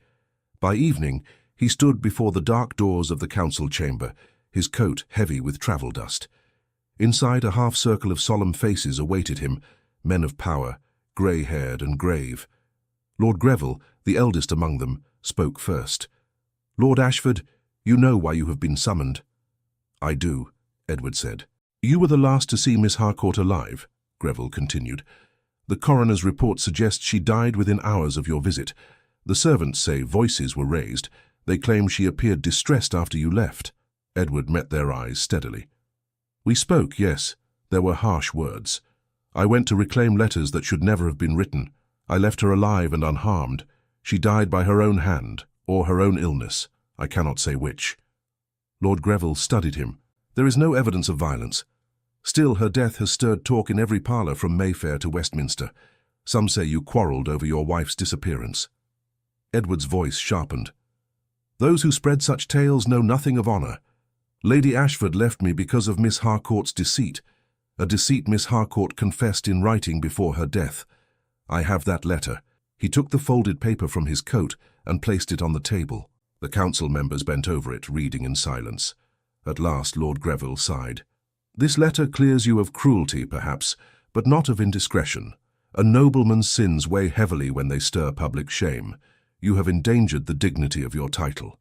By evening, he stood before the dark doors of the council chamber, his coat heavy with travel dust. Inside, a half-circle of solemn faces awaited him, men of power, grey-haired and grave. Lord Greville, the eldest among them, spoke first. "Lord Ashford, you know why you have been summoned." "I do," Edward said. "You were the last to see Miss Harcourt alive," Greville continued. "The coroner's report suggests she died within hours of your visit. The servants say voices were raised. They claim she appeared distressed after you left." Edward met their eyes steadily. "We spoke, yes. There were harsh words. I went to reclaim letters that should never have been written. I left her alive and unharmed. She died by her own hand, or her own illness. I cannot say which." Lord Greville studied him. "There is no evidence of violence. Still, her death has stirred talk in every parlour from Mayfair to Westminster. Some say you quarrelled over your wife's disappearance." Edward's voice sharpened. "Those who spread such tales know nothing of honour. Lady Ashford left me because of Miss Harcourt's deceit, a deceit Miss Harcourt confessed in writing before her death. I have that letter." He took the folded paper from his coat and placed it on the table. The council members bent over it, reading in silence. At last Lord Greville sighed. "This letter clears you of cruelty, perhaps, but not of indiscretion. A nobleman's sins weigh heavily when they stir public shame. You have endangered the dignity of your title."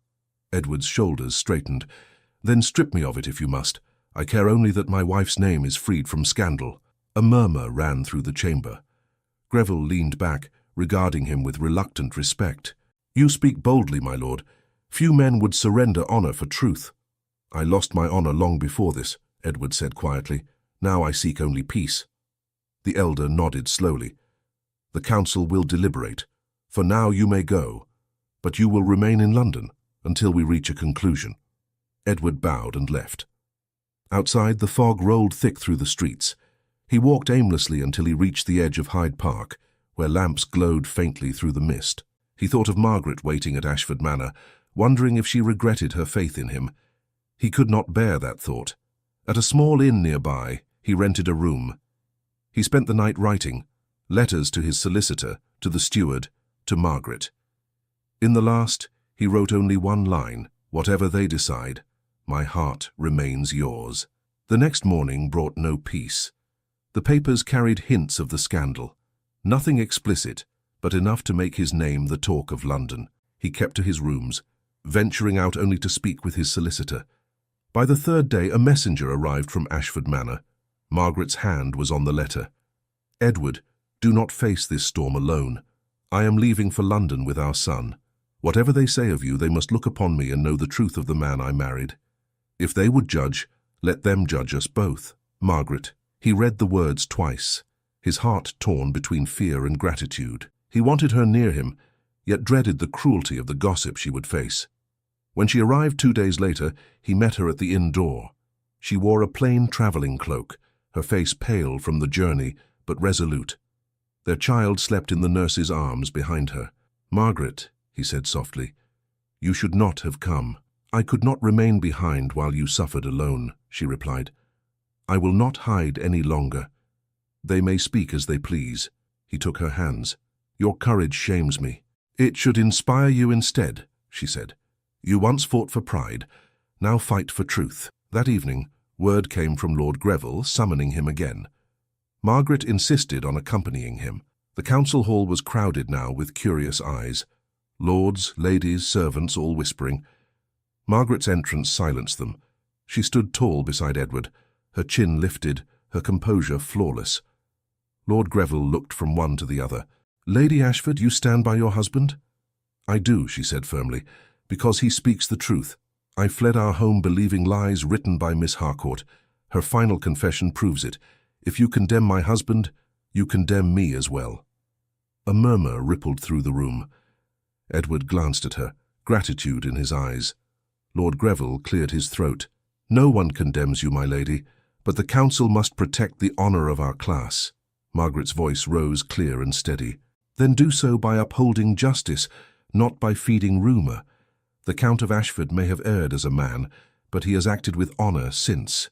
Edward's shoulders straightened. "Then strip me of it if you must. I care only that my wife's name is freed from scandal." A murmur ran through the chamber. Greville leaned back, regarding him with reluctant respect. "You speak boldly, my lord. Few men would surrender honour for truth." "I lost my honour long before this," Edward said quietly. "Now I seek only peace." The elder nodded slowly. "The council will deliberate. For now you may go, but you will remain in London until we reach a conclusion." Edward bowed and left. Outside, the fog rolled thick through the streets. He walked aimlessly until he reached the edge of Hyde Park, where lamps glowed faintly through the mist. He thought of Margaret waiting at Ashford Manor, wondering if she regretted her faith in him. He could not bear that thought. At a small inn nearby, he rented a room. He spent the night writing, letters to his solicitor, to the steward, to Margaret. In the last, he wrote only one line: "Whatever they decide, my heart remains yours." The next morning brought no peace. The papers carried hints of the scandal. Nothing explicit, but enough to make his name the talk of London. He kept to his rooms, venturing out only to speak with his solicitor. By the third day, a messenger arrived from Ashford Manor. Margaret's hand was on the letter. "Edward, do not face this storm alone. I am leaving for London with our son. Whatever they say of you, they must look upon me and know the truth of the man I married. If they would judge, let them judge us both." Margaret. He read the words twice, his heart torn between fear and gratitude. He wanted her near him, yet dreaded the cruelty of the gossip she would face. When she arrived 2 days later, he met her at the inn door. She wore a plain traveling cloak, her face pale from the journey, but resolute. Their child slept in the nurse's arms behind her. "Margaret," he said softly, "you should not have come." "I could not remain behind while you suffered alone," she replied. "I will not hide any longer. They may speak as they please." He took her hands. "Your courage shames me." "It should inspire you instead," she said. "You once fought for pride, now fight for truth." That evening, word came from Lord Greville, summoning him again. Margaret insisted on accompanying him. The council hall was crowded now with curious eyes. Lords, ladies, servants, all whispering. Margaret's entrance silenced them. She stood tall beside Edward, her chin lifted, her composure flawless. Lord Greville looked from one to the other. "Lady Ashford, you stand by your husband?" "I do," she said firmly, "because he speaks the truth. I fled our home believing lies written by Miss Harcourt. Her final confession proves it. If you condemn my husband, you condemn me as well." A murmur rippled through the room. Edward glanced at her, gratitude in his eyes. Lord Greville cleared his throat. "No one condemns you, my lady, but the council must protect the honour of our class." Margaret's voice rose clear and steady. "Then do so by upholding justice, not by feeding rumour. The Count of Ashford may have erred as a man, but he has acted with honour since.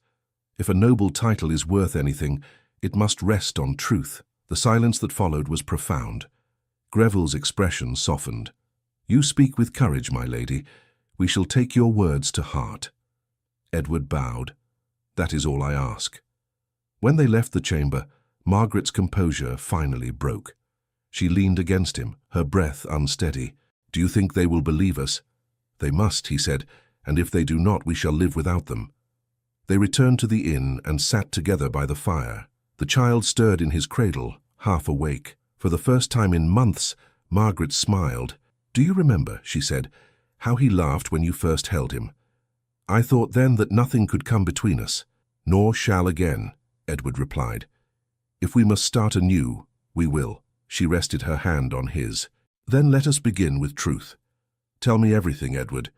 If a noble title is worth anything, it must rest on truth." The silence that followed was profound. Greville's expression softened. "You speak with courage, my lady. We shall take your words to heart." Edward bowed. "That is all I ask." When they left the chamber, Margaret's composure finally broke. She leaned against him, her breath unsteady. "Do you think they will believe us?" "They must," he said, "and if they do not, we shall live without them." They returned to the inn and sat together by the fire. The child stirred in his cradle, half awake. For the first time in months, Margaret smiled. "Do you remember," she said, "how he laughed when you first held him? I thought then that nothing could come between us." "Nor shall again," Edward replied. "If we must start anew, we will." She rested her hand on his. "Then let us begin with truth. Tell me everything, Edward,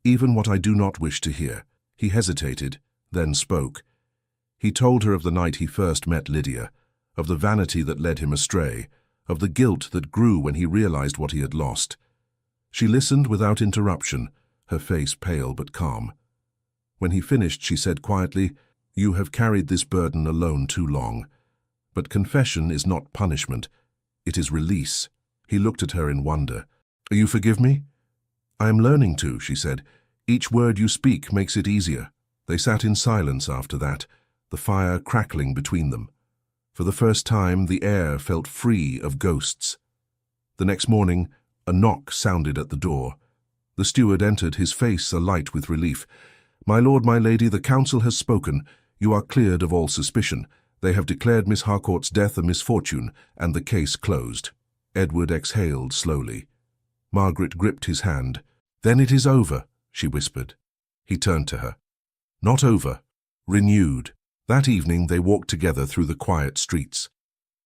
even what I do not wish to hear." He hesitated, then spoke. He told her of the night he first met Lydia, of the vanity that led him astray, of the guilt that grew when he realized what he had lost. She listened without interruption, her face pale but calm. When he finished, she said quietly, "You have carried this burden alone too long. But confession is not punishment, it is release." He looked at her in wonder. "You forgive me?" "I am learning to," she said. "Each word you speak makes it easier." They sat in silence after that, the fire crackling between them. For the first time, the air felt free of ghosts. The next morning, a knock sounded at the door. The steward entered, his face alight with relief. "My lord, my lady, the council has spoken. You are cleared of all suspicion. They have declared Miss Harcourt's death a misfortune, and the case closed." Edward exhaled slowly. Margaret gripped his hand. "Then it is over," she whispered. He turned to her. "Not over, renewed." That evening they walked together through the quiet streets.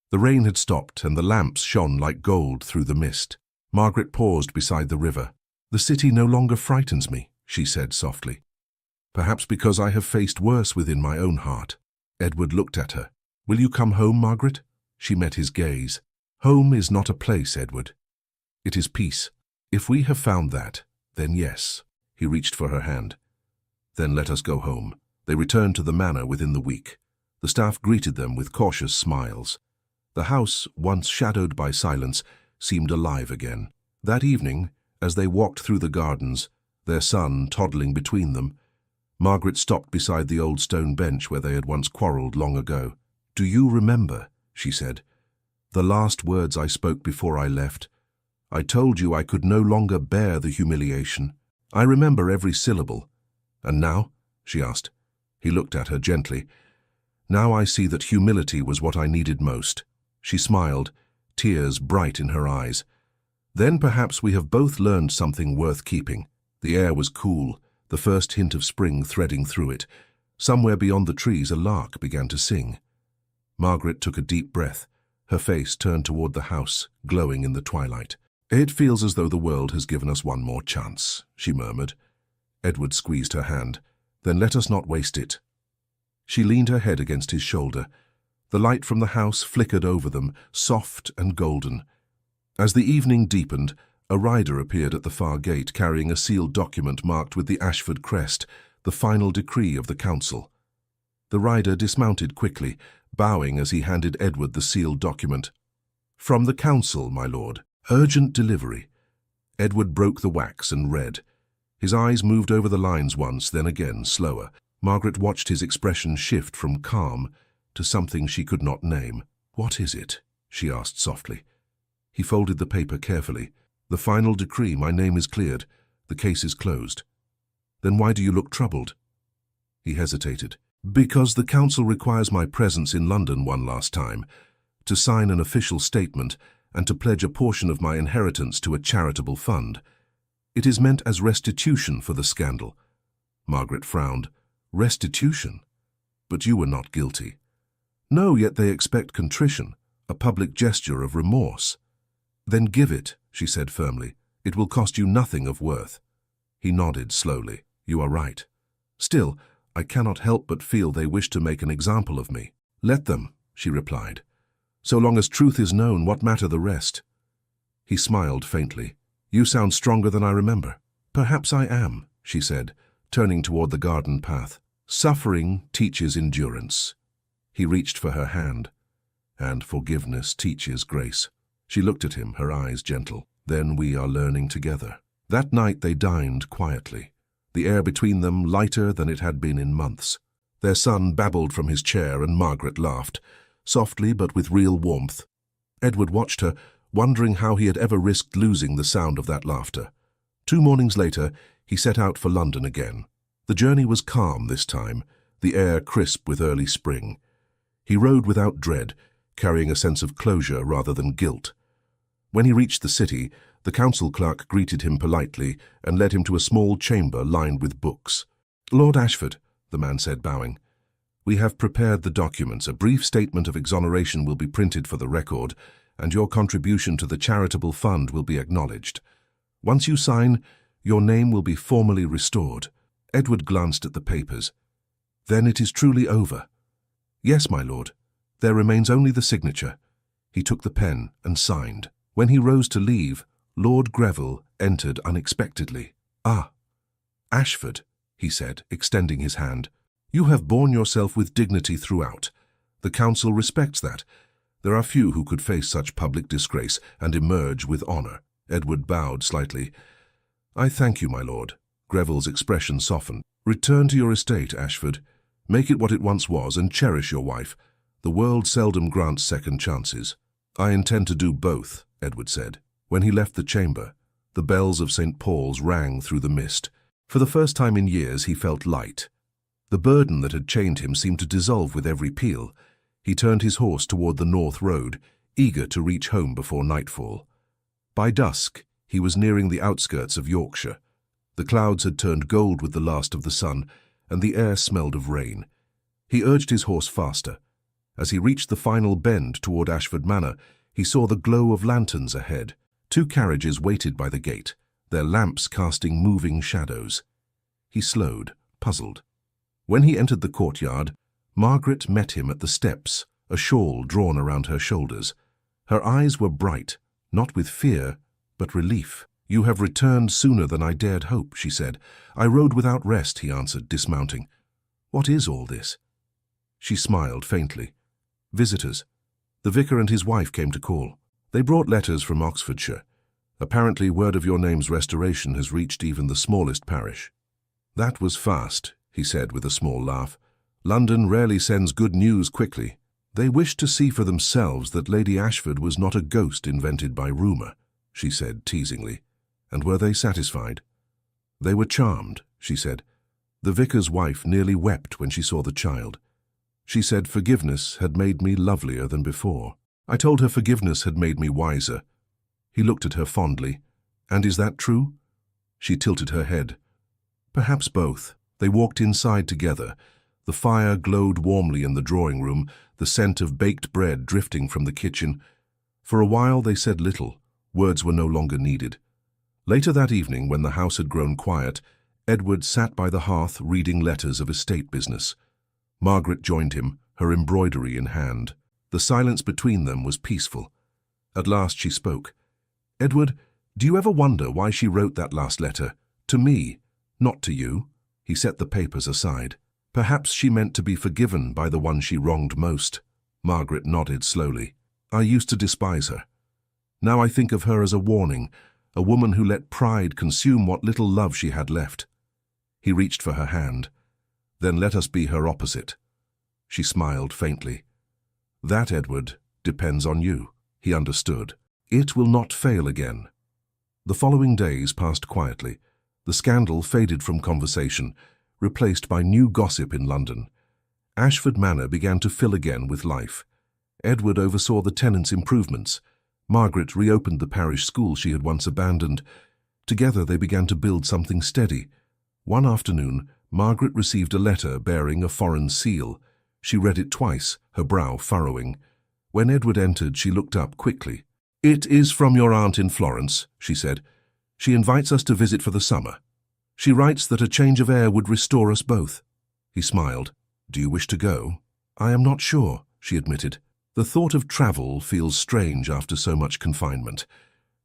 The rain had stopped and the lamps shone like gold through the mist. Margaret paused beside the river. "The city no longer frightens me," she said softly. "Perhaps because I have faced worse within my own heart." Edward looked at her. "Will you come home, Margaret?" She met his gaze. "Home is not a place, Edward. It is peace. If we have found that, then yes." He reached for her hand. "Then let us go home." They returned to the manor within the week. The staff greeted them with cautious smiles. The house, once shadowed by silence, seemed alive again. That evening, as they walked through the gardens, their son toddling between them, Margaret stopped beside the old stone bench where they had once quarrelled long ago. "Do you remember," she said, "the last words I spoke before I left? I told you I could no longer bear the humiliation. I remember every syllable. And now?" she asked. He looked at her gently. Now I see that humility was what I needed most. She smiled, tears bright in her eyes. Then perhaps we have both learned something worth keeping. The air was cool, the first hint of spring threading through it. Somewhere beyond the trees a lark began to sing. Margaret took a deep breath, her face turned toward the house, glowing in the twilight. "It feels as though the world has given us one more chance," she murmured. Edward squeezed her hand. "Then let us not waste it." She leaned her head against his shoulder. The light from the house flickered over them, soft and golden. As the evening deepened, a rider appeared at the far gate carrying a sealed document marked with the Ashford crest, the final decree of the council. The rider dismounted quickly, bowing as he handed Edward the sealed document. "From the council, my lord. Urgent delivery." Edward broke the wax and read. His eyes moved over the lines once, then again, slower. Margaret watched his expression shift from calm to something she could not name. "What is it?" she asked softly. He folded the paper carefully. "The final decree, my name is cleared. The case is closed." "Then why do you look troubled?" He hesitated. "Because the council requires my presence in London one last time, to sign an official statement and to pledge a portion of my inheritance to a charitable fund. It is meant as restitution for the scandal." Margaret frowned. "Restitution? But you were not guilty." "No, yet they expect contrition, a public gesture of remorse." "Then give it," she said firmly. "It will cost you nothing of worth." He nodded slowly. "You are right. Still, I cannot help but feel they wish to make an example of me." "Let them," she replied. "So long as truth is known, what matter the rest?" He smiled faintly. "You sound stronger than I remember." "Perhaps I am," she said, turning toward the garden path. "Suffering teaches endurance." He reached for her hand. "And forgiveness teaches grace." She looked at him, her eyes gentle. "Then we are learning together." That night they dined quietly, the air between them lighter than it had been in months. Their son babbled from his chair and Margaret laughed, softly but with real warmth. Edward watched her, wondering how he had ever risked losing the sound of that laughter. 2 mornings later, he set out for London again. The journey was calm this time, the air crisp with early spring. He rode without dread, carrying a sense of closure rather than guilt. When he reached the city, the council clerk greeted him politely and led him to a small chamber lined with books. "Lord Ashford," the man said, bowing, "we have prepared the documents. A brief statement of exoneration will be printed for the record, and your contribution to the charitable fund will be acknowledged. Once you sign, your name will be formally restored." Edward glanced at the papers. "Then it is truly over?" "Yes, my lord. There remains only the signature." He took the pen and signed. When he rose to leave, Lord Greville entered unexpectedly. "Ah, Ashford," he said, extending his hand. "You have borne yourself with dignity throughout. The council respects that. There are few who could face such public disgrace and emerge with honor." Edward bowed slightly. "I thank you, my lord." Greville's expression softened. "Return to your estate, Ashford. Make it what it once was and cherish your wife. The world seldom grants second chances." "I intend to do both," Edward said. When he left the chamber, the bells of St. Paul's rang through the mist. For the first time in years he felt light. The burden that had chained him seemed to dissolve with every peal. He turned his horse toward the north road, eager to reach home before nightfall. By dusk, he was nearing the outskirts of Yorkshire. The clouds had turned gold with the last of the sun, and the air smelled of rain. He urged his horse faster. As he reached the final bend toward Ashford Manor, he saw the glow of lanterns ahead. 2 carriages waited by the gate, their lamps casting moving shadows. He slowed, puzzled. When he entered the courtyard, Margaret met him at the steps, a shawl drawn around her shoulders. Her eyes were bright, not with fear, but relief. "You have returned sooner than I dared hope," she said. "I rode without rest," he answered, dismounting. "What is all this?" She smiled faintly. "Visitors. The vicar and his wife came to call. They brought letters from Oxfordshire. Apparently word of your name's restoration has reached even the smallest parish." "That was fast," he said with a small laugh. "London rarely sends good news quickly." "They wished to see for themselves that Lady Ashford was not a ghost invented by rumour," she said teasingly. "And were they satisfied?" "They were charmed," she said. "The vicar's wife nearly wept when she saw the child." She said forgiveness had made me lovelier than before. I told her forgiveness had made me wiser. He looked at her fondly. And is that true? She tilted her head. Perhaps both. They walked inside together. The fire glowed warmly in the drawing room, the scent of baked bread drifting from the kitchen. For a while they said little. Words were no longer needed. Later that evening, when the house had grown quiet, Edward sat by the hearth reading letters of estate business. Margaret joined him, her embroidery in hand. The silence between them was peaceful. At last she spoke. "Edward, do you ever wonder why she wrote that last letter? To me, not to you." He set the papers aside. "Perhaps she meant to be forgiven by the one she wronged most." Margaret nodded slowly. "I used to despise her. Now I think of her as a warning, a woman who let pride consume what little love she had left." He reached for her hand. "Then let us be her opposite." She smiled faintly. "That, Edward, depends on you." He understood. "It will not fail again." The following days passed quietly. The scandal faded from conversation, replaced by new gossip in London. Ashford Manor began to fill again with life. Edward oversaw the tenants' improvements. Margaret reopened the parish school she had once abandoned. Together they began to build something steady. One afternoon, Margaret received a letter bearing a foreign seal. She read it twice, her brow furrowing. When Edward entered, she looked up quickly. "It is from your aunt in Florence," she said. "She invites us to visit for the summer. She writes that a change of air would restore us both." He smiled. "Do you wish to go?" "I am not sure," she admitted. "The thought of travel feels strange after so much confinement.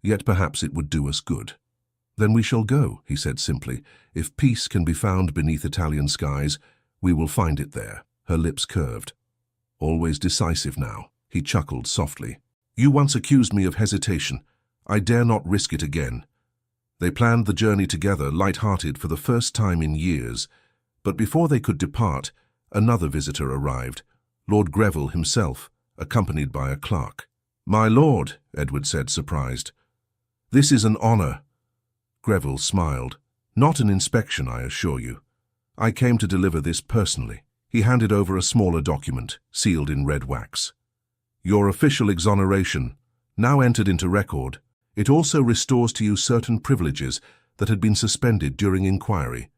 Yet perhaps it would do us good." "Then we shall go," he said simply. "If peace can be found beneath Italian skies, we will find it there." Her lips curved. "Always decisive now." He chuckled softly. "You once accused me of hesitation. I dare not risk it again." They planned the journey together, light-hearted for the first time in years. But before they could depart, another visitor arrived, Lord Greville himself, accompanied by a clerk. "My lord," Edward said, surprised. "This is an honor." Greville smiled. "Not an inspection, I assure you. I came to deliver this personally." He handed over a smaller document, sealed in red wax. "Your official exoneration, now entered into record. It also restores to you certain privileges that had been suspended during inquiry."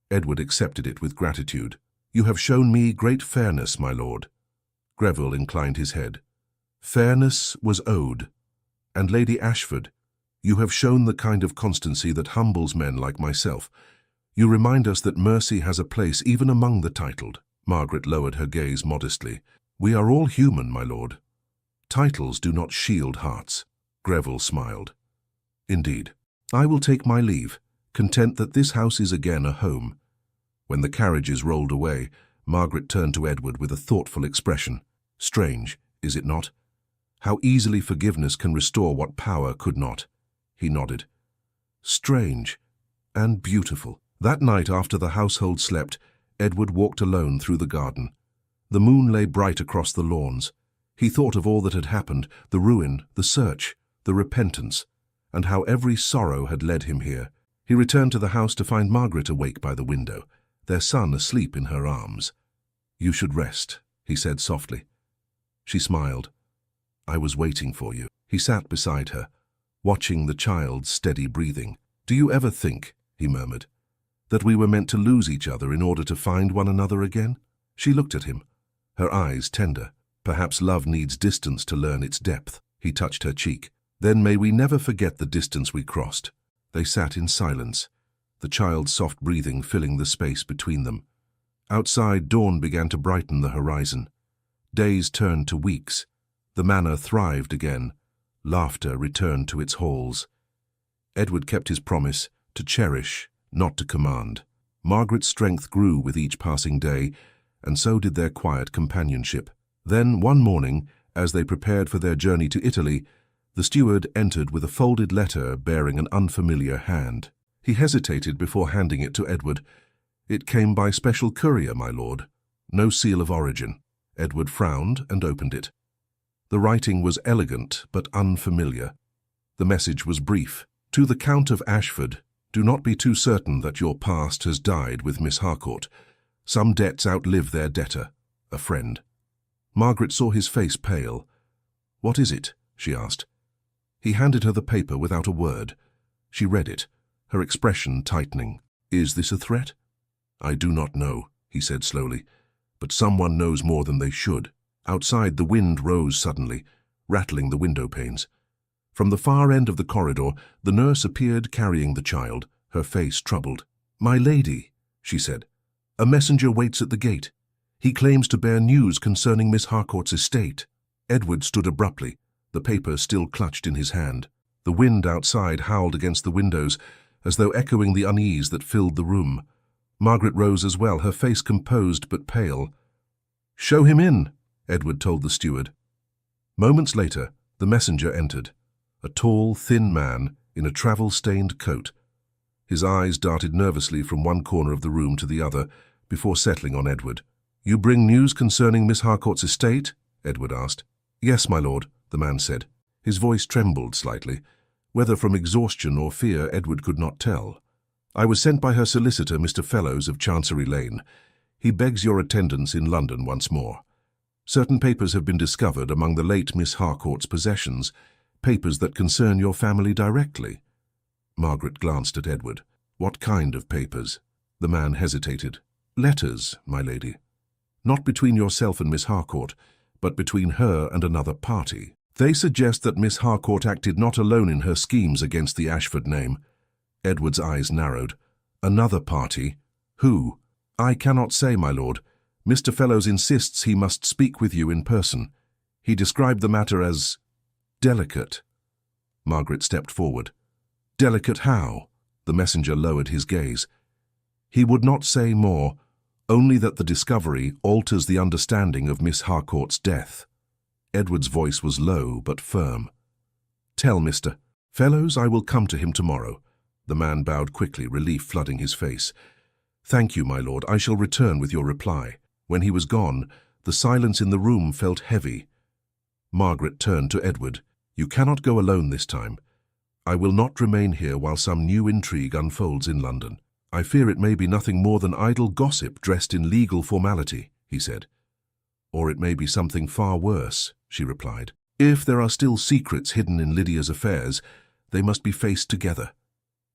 Edward accepted it with gratitude. "You have shown me great fairness, my lord." Greville inclined his head. "Fairness was owed. And Lady Ashford, you have shown the kind of constancy that humbles men like myself. You remind us that mercy has a place even among the titled." Margaret lowered her gaze modestly. "We are all human, my lord. Titles do not shield hearts." Greville smiled. "Indeed. I will take my leave, content that this house is again a home." When the carriages rolled away, Margaret turned to Edward with a thoughtful expression. "Strange, is it not? How easily forgiveness can restore what power could not." He nodded. "Strange and beautiful." That night, after the household slept, Edward walked alone through the garden. The moon lay bright across the lawns. He thought of all that had happened, the ruin, the search, the repentance, and how every sorrow had led him here. He returned to the house to find Margaret awake by the window, their son asleep in her arms. "You should rest," he said softly. She smiled. "I was waiting for you." He sat beside her, watching the child's steady breathing. "Do you ever think," he murmured, "that we were meant to lose each other in order to find one another again?" She looked at him, her eyes tender. "Perhaps love needs distance to learn its depth." He touched her cheek. "Then may we never forget the distance we crossed." They sat in silence, the child's soft breathing filling the space between them. Outside, dawn began to brighten the horizon. Days turned to weeks. The manor thrived again. Laughter returned to its halls. Edward kept his promise to cherish, not to command. Margaret's strength grew with each passing day, and so did their quiet companionship. Then, one morning, as they prepared for their journey to Italy, the steward entered with a folded letter bearing an unfamiliar hand. He hesitated before handing it to Edward. "It came by special courier, my lord. No seal of origin." Edward frowned and opened it. The writing was elegant but unfamiliar. The message was brief. "To the Count of Ashford, do not be too certain that your past has died with Miss Harcourt. Some debts outlive their debtor. A friend. Margaret saw his face pale. "What is it?" she asked. He handed her the paper without a word. She read it, her expression tightening. "Is this a threat?" "I do not know," he said slowly, "but someone knows more than they should." Outside, the wind rose suddenly, rattling the window panes. From the far end of the corridor, the nurse appeared carrying the child, her face troubled. "My lady," she said, "a messenger waits at the gate. He claims to bear news concerning Miss Harcourt's estate." Edward stood abruptly, the paper still clutched in his hand. The wind outside howled against the windows, as though echoing the unease that filled the room. Margaret rose as well, her face composed but pale. "Show him in," Edward told the steward. Moments later, the messenger entered, a tall, thin man in a travel-stained coat. His eyes darted nervously from one corner of the room to the other before settling on Edward. "You bring news concerning Miss Harcourt's estate?" Edward asked. "Yes, my lord," the man said. His voice trembled slightly. Whether from exhaustion or fear, Edward could not tell. "I was sent by her solicitor, Mr. Fellows of Chancery Lane. He begs your attendance in London once more. Certain papers have been discovered among the late Miss Harcourt's possessions, papers that concern your family directly." Margaret glanced at Edward. "What kind of papers?" The man hesitated. "Letters, my lady. Not between yourself and Miss Harcourt, but between her and another party. They suggest that Miss Harcourt acted not alone in her schemes against the Ashford name." Edward's eyes narrowed. "Another party? Who?" "I cannot say, my lord. Mr. Fellows insists he must speak with you in person. He described the matter as delicate." Margaret stepped forward. "Delicate how?" The messenger lowered his gaze. "He would not say more, only that the discovery alters the understanding of Miss Harcourt's death." Edward's voice was low but firm. "Tell Mr. Fellows I will come to him tomorrow." The man bowed quickly, relief flooding his face. "Thank you, my lord. I shall return with your reply." When he was gone, the silence in the room felt heavy. Margaret turned to Edward. "You cannot go alone this time. I will not remain here while some new intrigue unfolds in London. I fear it may be nothing more than idle gossip dressed in legal formality," he said. "Or it may be something far worse," she replied. "If there are still secrets hidden in Lydia's affairs, they must be faced together."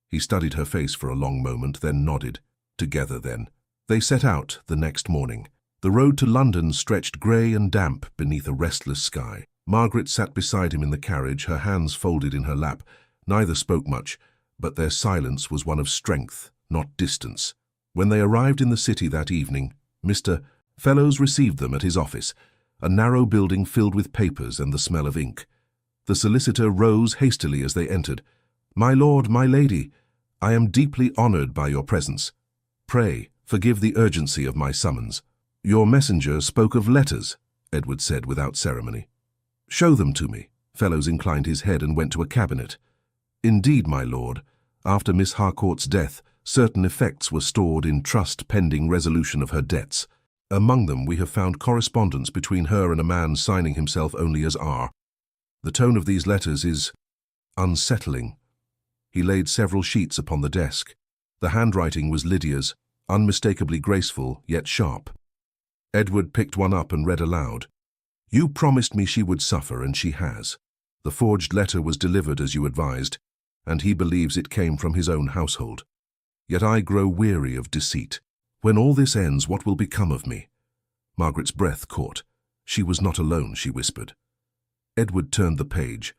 He studied her face for a long moment, then nodded. "Together, then." They set out the next morning. The road to London stretched grey and damp beneath a restless sky. Margaret sat beside him in the carriage, her hands folded in her lap. Neither spoke much, but their silence was one of strength, not distance. When they arrived in the city that evening, Mr. Fellows received them at his office, a narrow building filled with papers and the smell of ink. The solicitor rose hastily as they entered. "My lord, my lady, I am deeply honoured by your presence. Pray, forgive the urgency of my summons." "Your messenger spoke of letters," Edward said without ceremony. "Show them to me." Fellows inclined his head and went to a cabinet. "Indeed, my lord, after Miss Harcourt's death, certain effects were stored in trust pending resolution of her debts. Among them we have found correspondence between her and a man signing himself only as R. The tone of these letters is unsettling." He laid several sheets upon the desk. The handwriting was Lydia's, unmistakably graceful, yet sharp. Edward picked one up and read aloud. "You promised me she would suffer, and she has. The forged letter was delivered as you advised, and he believes it came from his own household. Yet I grow weary of deceit. When all this ends, what will become of me?" Margaret's breath caught. She was not alone, she whispered. Edward turned the page.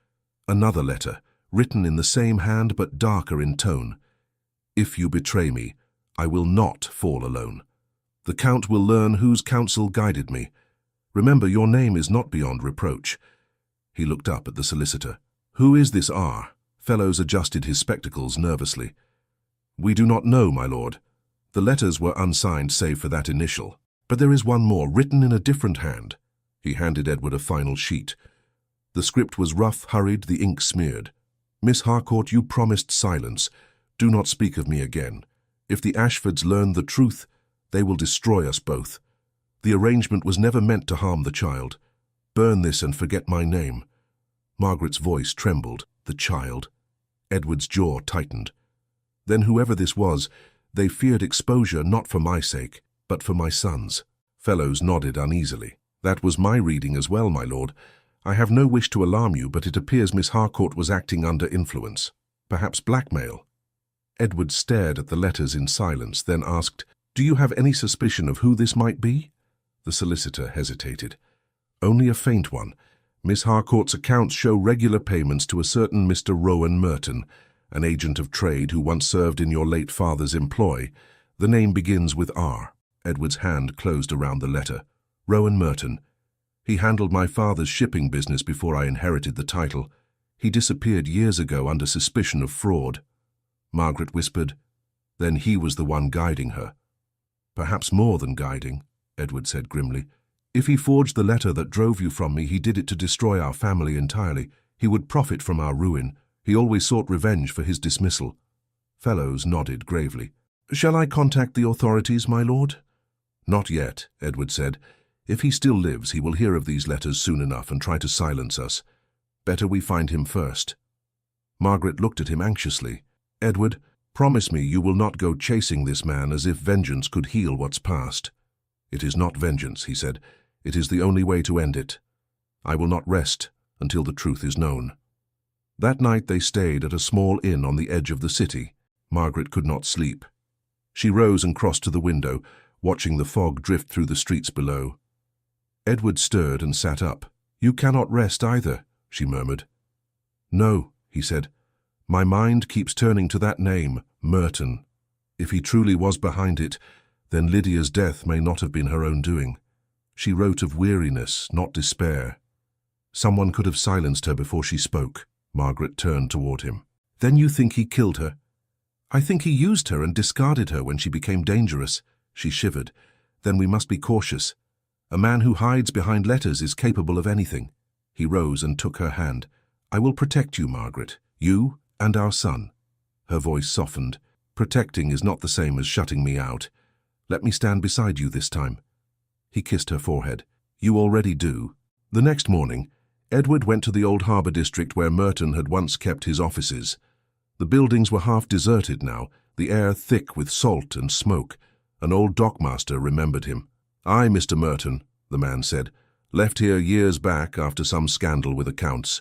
Another letter, written in the same hand but darker in tone. "If you betray me, I will not fall alone. The Count will learn whose counsel guided me. Remember, your name is not beyond reproach." He looked up at the solicitor. "Who is this R?" Fellows adjusted his spectacles nervously. "We do not know, my lord. The letters were unsigned save for that initial. But there is one more, written in a different hand." He handed Edward a final sheet. The script was rough, hurried, the ink smeared. "Miss Harcourt, you promised silence. Do not speak of me again. If the Ashfords learn the truth, they will destroy us both. The arrangement was never meant to harm the child. Burn this and forget my name." Margaret's voice trembled. The child. Edward's jaw tightened. Then whoever this was, they feared exposure not for my sake, but for my son's. Fellows nodded uneasily. That was my reading as well, my lord. I have no wish to alarm you, but it appears Miss Harcourt was acting under influence. Perhaps blackmail. Edward stared at the letters in silence, then asked, "Do you have any suspicion of who this might be?" The solicitor hesitated. "Only a faint one. Miss Harcourt's accounts show regular payments to a certain Mr. Rowan Merton, an agent of trade who once served in your late father's employ. The name begins with R." Edward's hand closed around the letter. "Rowan Merton. He handled my father's shipping business before I inherited the title. He disappeared years ago under suspicion of fraud." Margaret whispered. "Then he was the one guiding her." "Perhaps more than guiding," Edward said grimly. "If he forged the letter that drove you from me, he did it to destroy our family entirely. He would profit from our ruin. He always sought revenge for his dismissal." Fellows nodded gravely. "Shall I contact the authorities, my lord?" "Not yet," Edward said. "If he still lives, he will hear of these letters soon enough and try to silence us. Better we find him first." Margaret looked at him anxiously. "Edward, promise me you will not go chasing this man as if vengeance could heal what's past." "It is not vengeance," he said. "It is the only way to end it. I will not rest until the truth is known." That night they stayed at a small inn on the edge of the city. Margaret could not sleep. She rose and crossed to the window, watching the fog drift through the streets below. Edward stirred and sat up. "You cannot rest either," she murmured. "No," he said. "My mind keeps turning to that name, Merton. If he truly was behind it, then Lydia's death may not have been her own doing. She wrote of weariness, not despair. Someone could have silenced her before she spoke." Margaret turned toward him. "Then you think he killed her?" "I think he used her and discarded her when she became dangerous." She shivered. "Then we must be cautious. A man who hides behind letters is capable of anything." He rose and took her hand. "I will protect you, Margaret. You and our son." Her voice softened. "Protecting is not the same as shutting me out. Let me stand beside you this time." He kissed her forehead. "You already do." The next morning, Edward went to the old harbour district where Merton had once kept his offices. The buildings were half deserted now, the air thick with salt and smoke. An old dockmaster remembered him. "I, Mr. Merton," the man said, "left here years back after some scandal with accounts.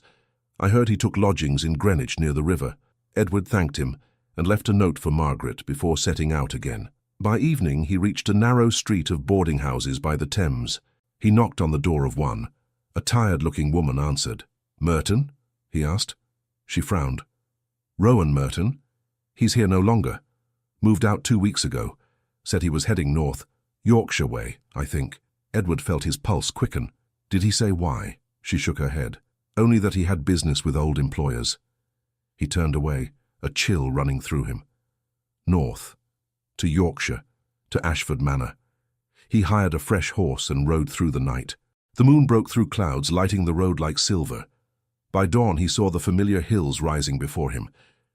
I heard he took lodgings in Greenwich near the river." Edward thanked him and left a note for Margaret before setting out again. By evening he reached a narrow street of boarding houses by the Thames. He knocked on the door of one. A tired-looking woman answered. "Merton?" he asked. She frowned. "Rowan Merton? He's here no longer. Moved out 2 weeks ago. Said he was heading north. Yorkshire way, I think." Edward felt his pulse quicken. "Did he say why?" She shook her head. "Only that he had business with old employers." He turned away, a chill running through him. North. To Yorkshire. To Ashford Manor. He hired a fresh horse and rode through the night. The moon broke through clouds, lighting the road like silver. By dawn he saw the familiar hills rising before him.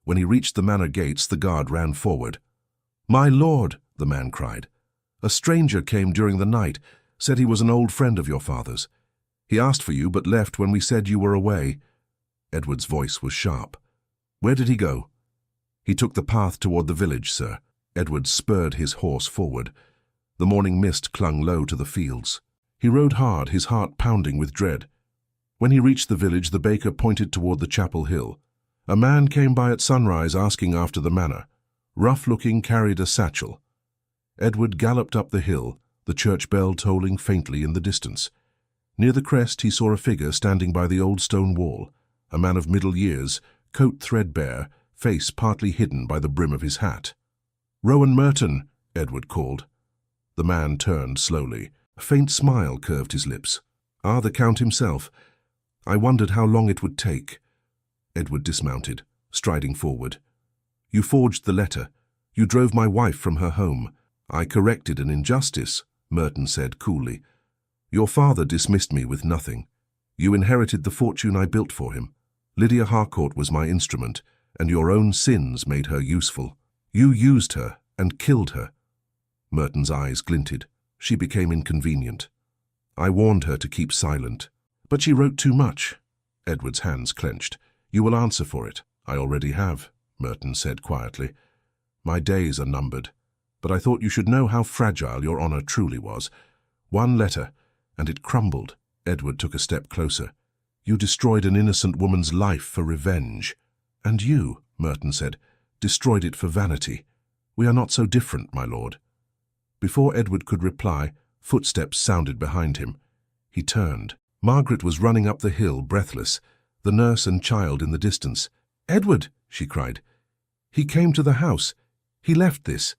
When he reached the manor gates, the guard ran forward. "My lord," the man cried. "A stranger came during the night, said he was an old friend of your father's. He asked for you but left when we said you were away." Edward's voice was sharp. "Where did he go?" "He took the path toward the village, sir." Edward spurred his horse forward. The morning mist clung low to the fields. He rode hard, his heart pounding with dread. When he reached the village, the baker pointed toward the chapel hill. A man came by at sunrise asking after the manor. Rough-looking, carried a satchel. Edward galloped up the hill, the church bell tolling faintly in the distance. Near the crest he saw a figure standing by the old stone wall, a man of middle years, coat threadbare, face partly hidden by the brim of his hat. "Rowan Merton," Edward called. The man turned slowly. A faint smile curved his lips. "Ah, the Count himself. I wondered how long it would take." Edward dismounted, striding forward. "You forged the letter. You drove my wife from her home." "I corrected an injustice," Merton said coolly. "Your father dismissed me with nothing. You inherited the fortune I built for him. Lydia Harcourt was my instrument, and your own sins made her useful. You used her and killed her." Merton's eyes glinted. She became inconvenient. "I warned her to keep silent. But she wrote too much." Edward's hands clenched. "You will answer for it." "I already have," Merton said quietly. "My days are numbered. But I thought you should know how fragile your honor truly was. One letter, and it crumbled. Edward took a step closer. You destroyed an innocent woman's life for revenge. And you, Merton said, destroyed it for vanity. We are not so different, my lord. Before Edward could reply, footsteps sounded behind him. He turned. Margaret was running up the hill, breathless, the nurse and child in the distance. "Edward!" she cried. "He came to the house. He left this."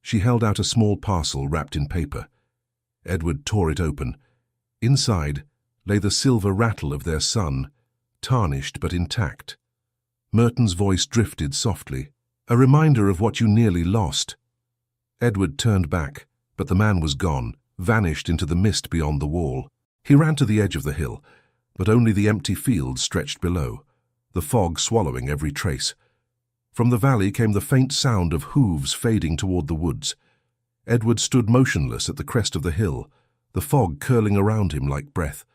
She held out a small parcel wrapped in paper. Edward tore it open. Inside lay the silver rattle of their son, tarnished but intact. Merton's voice drifted softly. "A reminder of what you nearly lost." Edward turned back, but the man was gone, vanished into the mist beyond the wall. He ran to the edge of the hill, but only the empty fields stretched below, the fog swallowing every trace. From the valley came the faint sound of hooves fading toward the woods. Edward stood motionless at the crest of the hill, the fog curling around him like breath.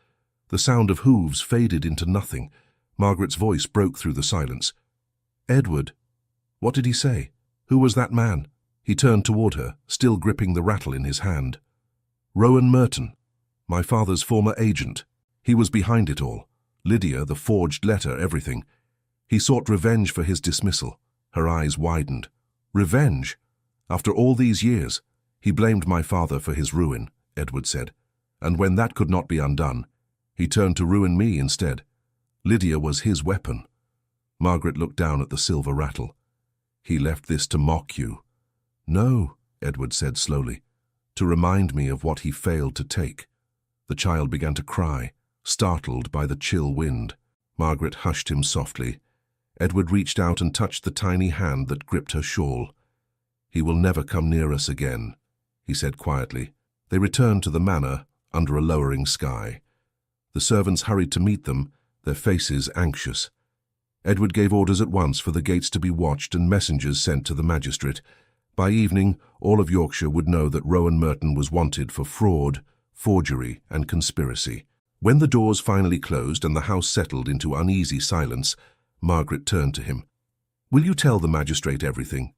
The sound of hooves faded into nothing. Margaret's voice broke through the silence. "Edward, what did he say? Who was that man?" He turned toward her, still gripping the rattle in his hand. "Rowan Merton, my father's former agent. He was behind it all. Lydia, the forged letter, everything. He sought revenge for his dismissal." Her eyes widened. "Revenge? After all these years?" "He blamed my father for his ruin," Edward said. "And when that could not be undone, he turned to ruin me instead. Lydia was his weapon." Margaret looked down at the silver rattle. "He left this to mock you." "No," Edward said slowly, "to remind me of what he failed to take." The child began to cry, startled by the chill wind. Margaret hushed him softly. Edward reached out and touched the tiny hand that gripped her shawl. "He will never come near us again," he said quietly. They returned to the manor under a lowering sky. The servants hurried to meet them, their faces anxious. Edward gave orders at once for the gates to be watched and messengers sent to the magistrate. By evening, all of Yorkshire would know that Rowan Merton was wanted for fraud, forgery, and conspiracy. When the doors finally closed and the house settled into uneasy silence, Margaret turned to him. "Will you tell the magistrate everything?"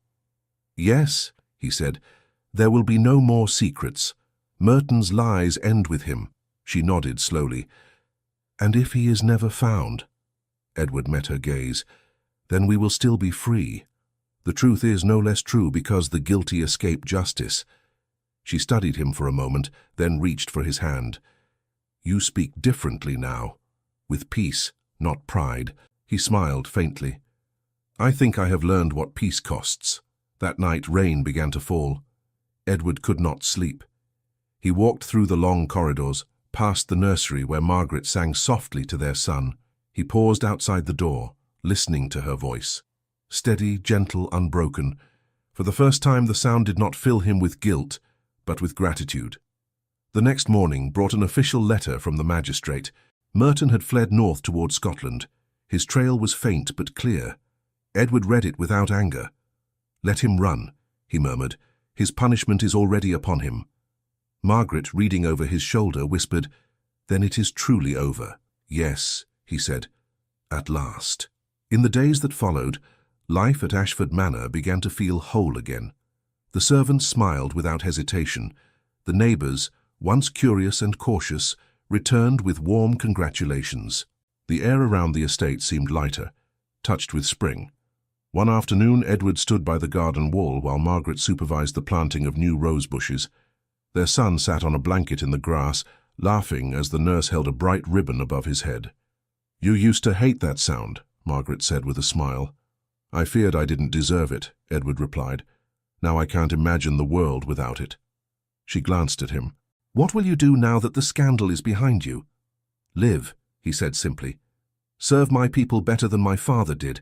"Yes," he said. "There will be no more secrets. Merton's lies end with him." She nodded slowly. "And if he is never found?" Edward met her gaze. "Then we will still be free. The truth is no less true because the guilty escape justice." She studied him for a moment, then reached for his hand. "You speak differently now, with peace, not pride." He smiled faintly. "I think I have learned what peace costs." That night rain began to fall. Edward could not sleep. He walked through the long corridors, past the nursery where Margaret sang softly to their son. He paused outside the door, listening to her voice. Steady, gentle, unbroken. For the first time the sound did not fill him with guilt, but with gratitude. The next morning brought an official letter from the magistrate. Merton had fled north toward Scotland. His trail was faint but clear. Edward read it without anger. "Let him run," he murmured. "His punishment is already upon him." Margaret, reading over his shoulder, whispered, "Then it is truly over." "Yes," he said, "at last." In the days that followed, life at Ashford Manor began to feel whole again. The servants smiled without hesitation. The neighbours, once curious and cautious, returned with warm congratulations. The air around the estate seemed lighter, touched with spring. One afternoon, Edward stood by the garden wall while Margaret supervised the planting of new rose bushes. Their son sat on a blanket in the grass, laughing as the nurse held a bright ribbon above his head. "You used to hate that sound," Margaret said with a smile. "I feared I didn't deserve it," Edward replied. "Now I can't imagine the world without it." She glanced at him. "What will you do now that the scandal is behind you?" "Live," he said simply. "Serve my people better than my father did.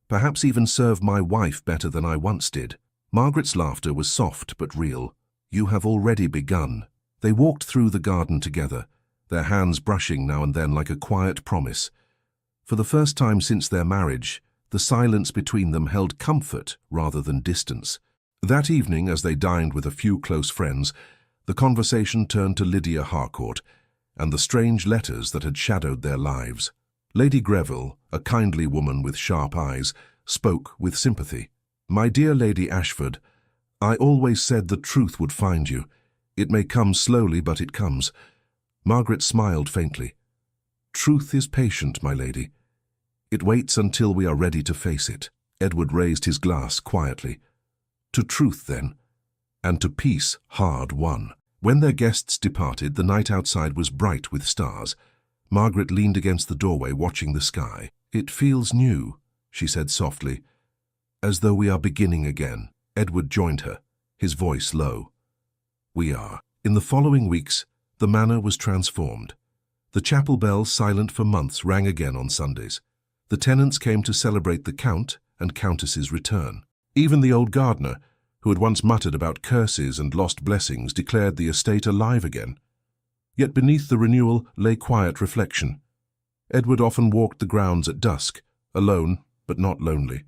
Perhaps even serve my wife better than I once did." Margaret's laughter was soft but real. "You have already begun." They walked through the garden together, their hands brushing now and then like a quiet promise. For the first time since their marriage, the silence between them held comfort rather than distance. That evening, as they dined with a few close friends, the conversation turned to Lydia Harcourt and the strange letters that had shadowed their lives. Lady Greville, a kindly woman with sharp eyes, spoke with sympathy. "My dear Lady Ashford, I always said the truth would find you. It may come slowly, but it comes. Margaret smiled faintly. Truth is patient, my lady. It waits until we are ready to face it. Edward raised his glass quietly. To truth, then, and to peace hard won. When their guests departed, the night outside was bright with stars. Margaret leaned against the doorway, watching the sky. It feels new, she said softly, as though we are beginning again. Edward joined her, his voice low. We are. In the following weeks, the manor was transformed. The chapel bell, silent for months, rang again on Sundays. The tenants came to celebrate the Count and Countess's return. Even the old gardener, who had once muttered about curses and lost blessings, declared the estate alive again. Yet beneath the renewal lay quiet reflection. Edward often walked the grounds at dusk, alone but not lonely.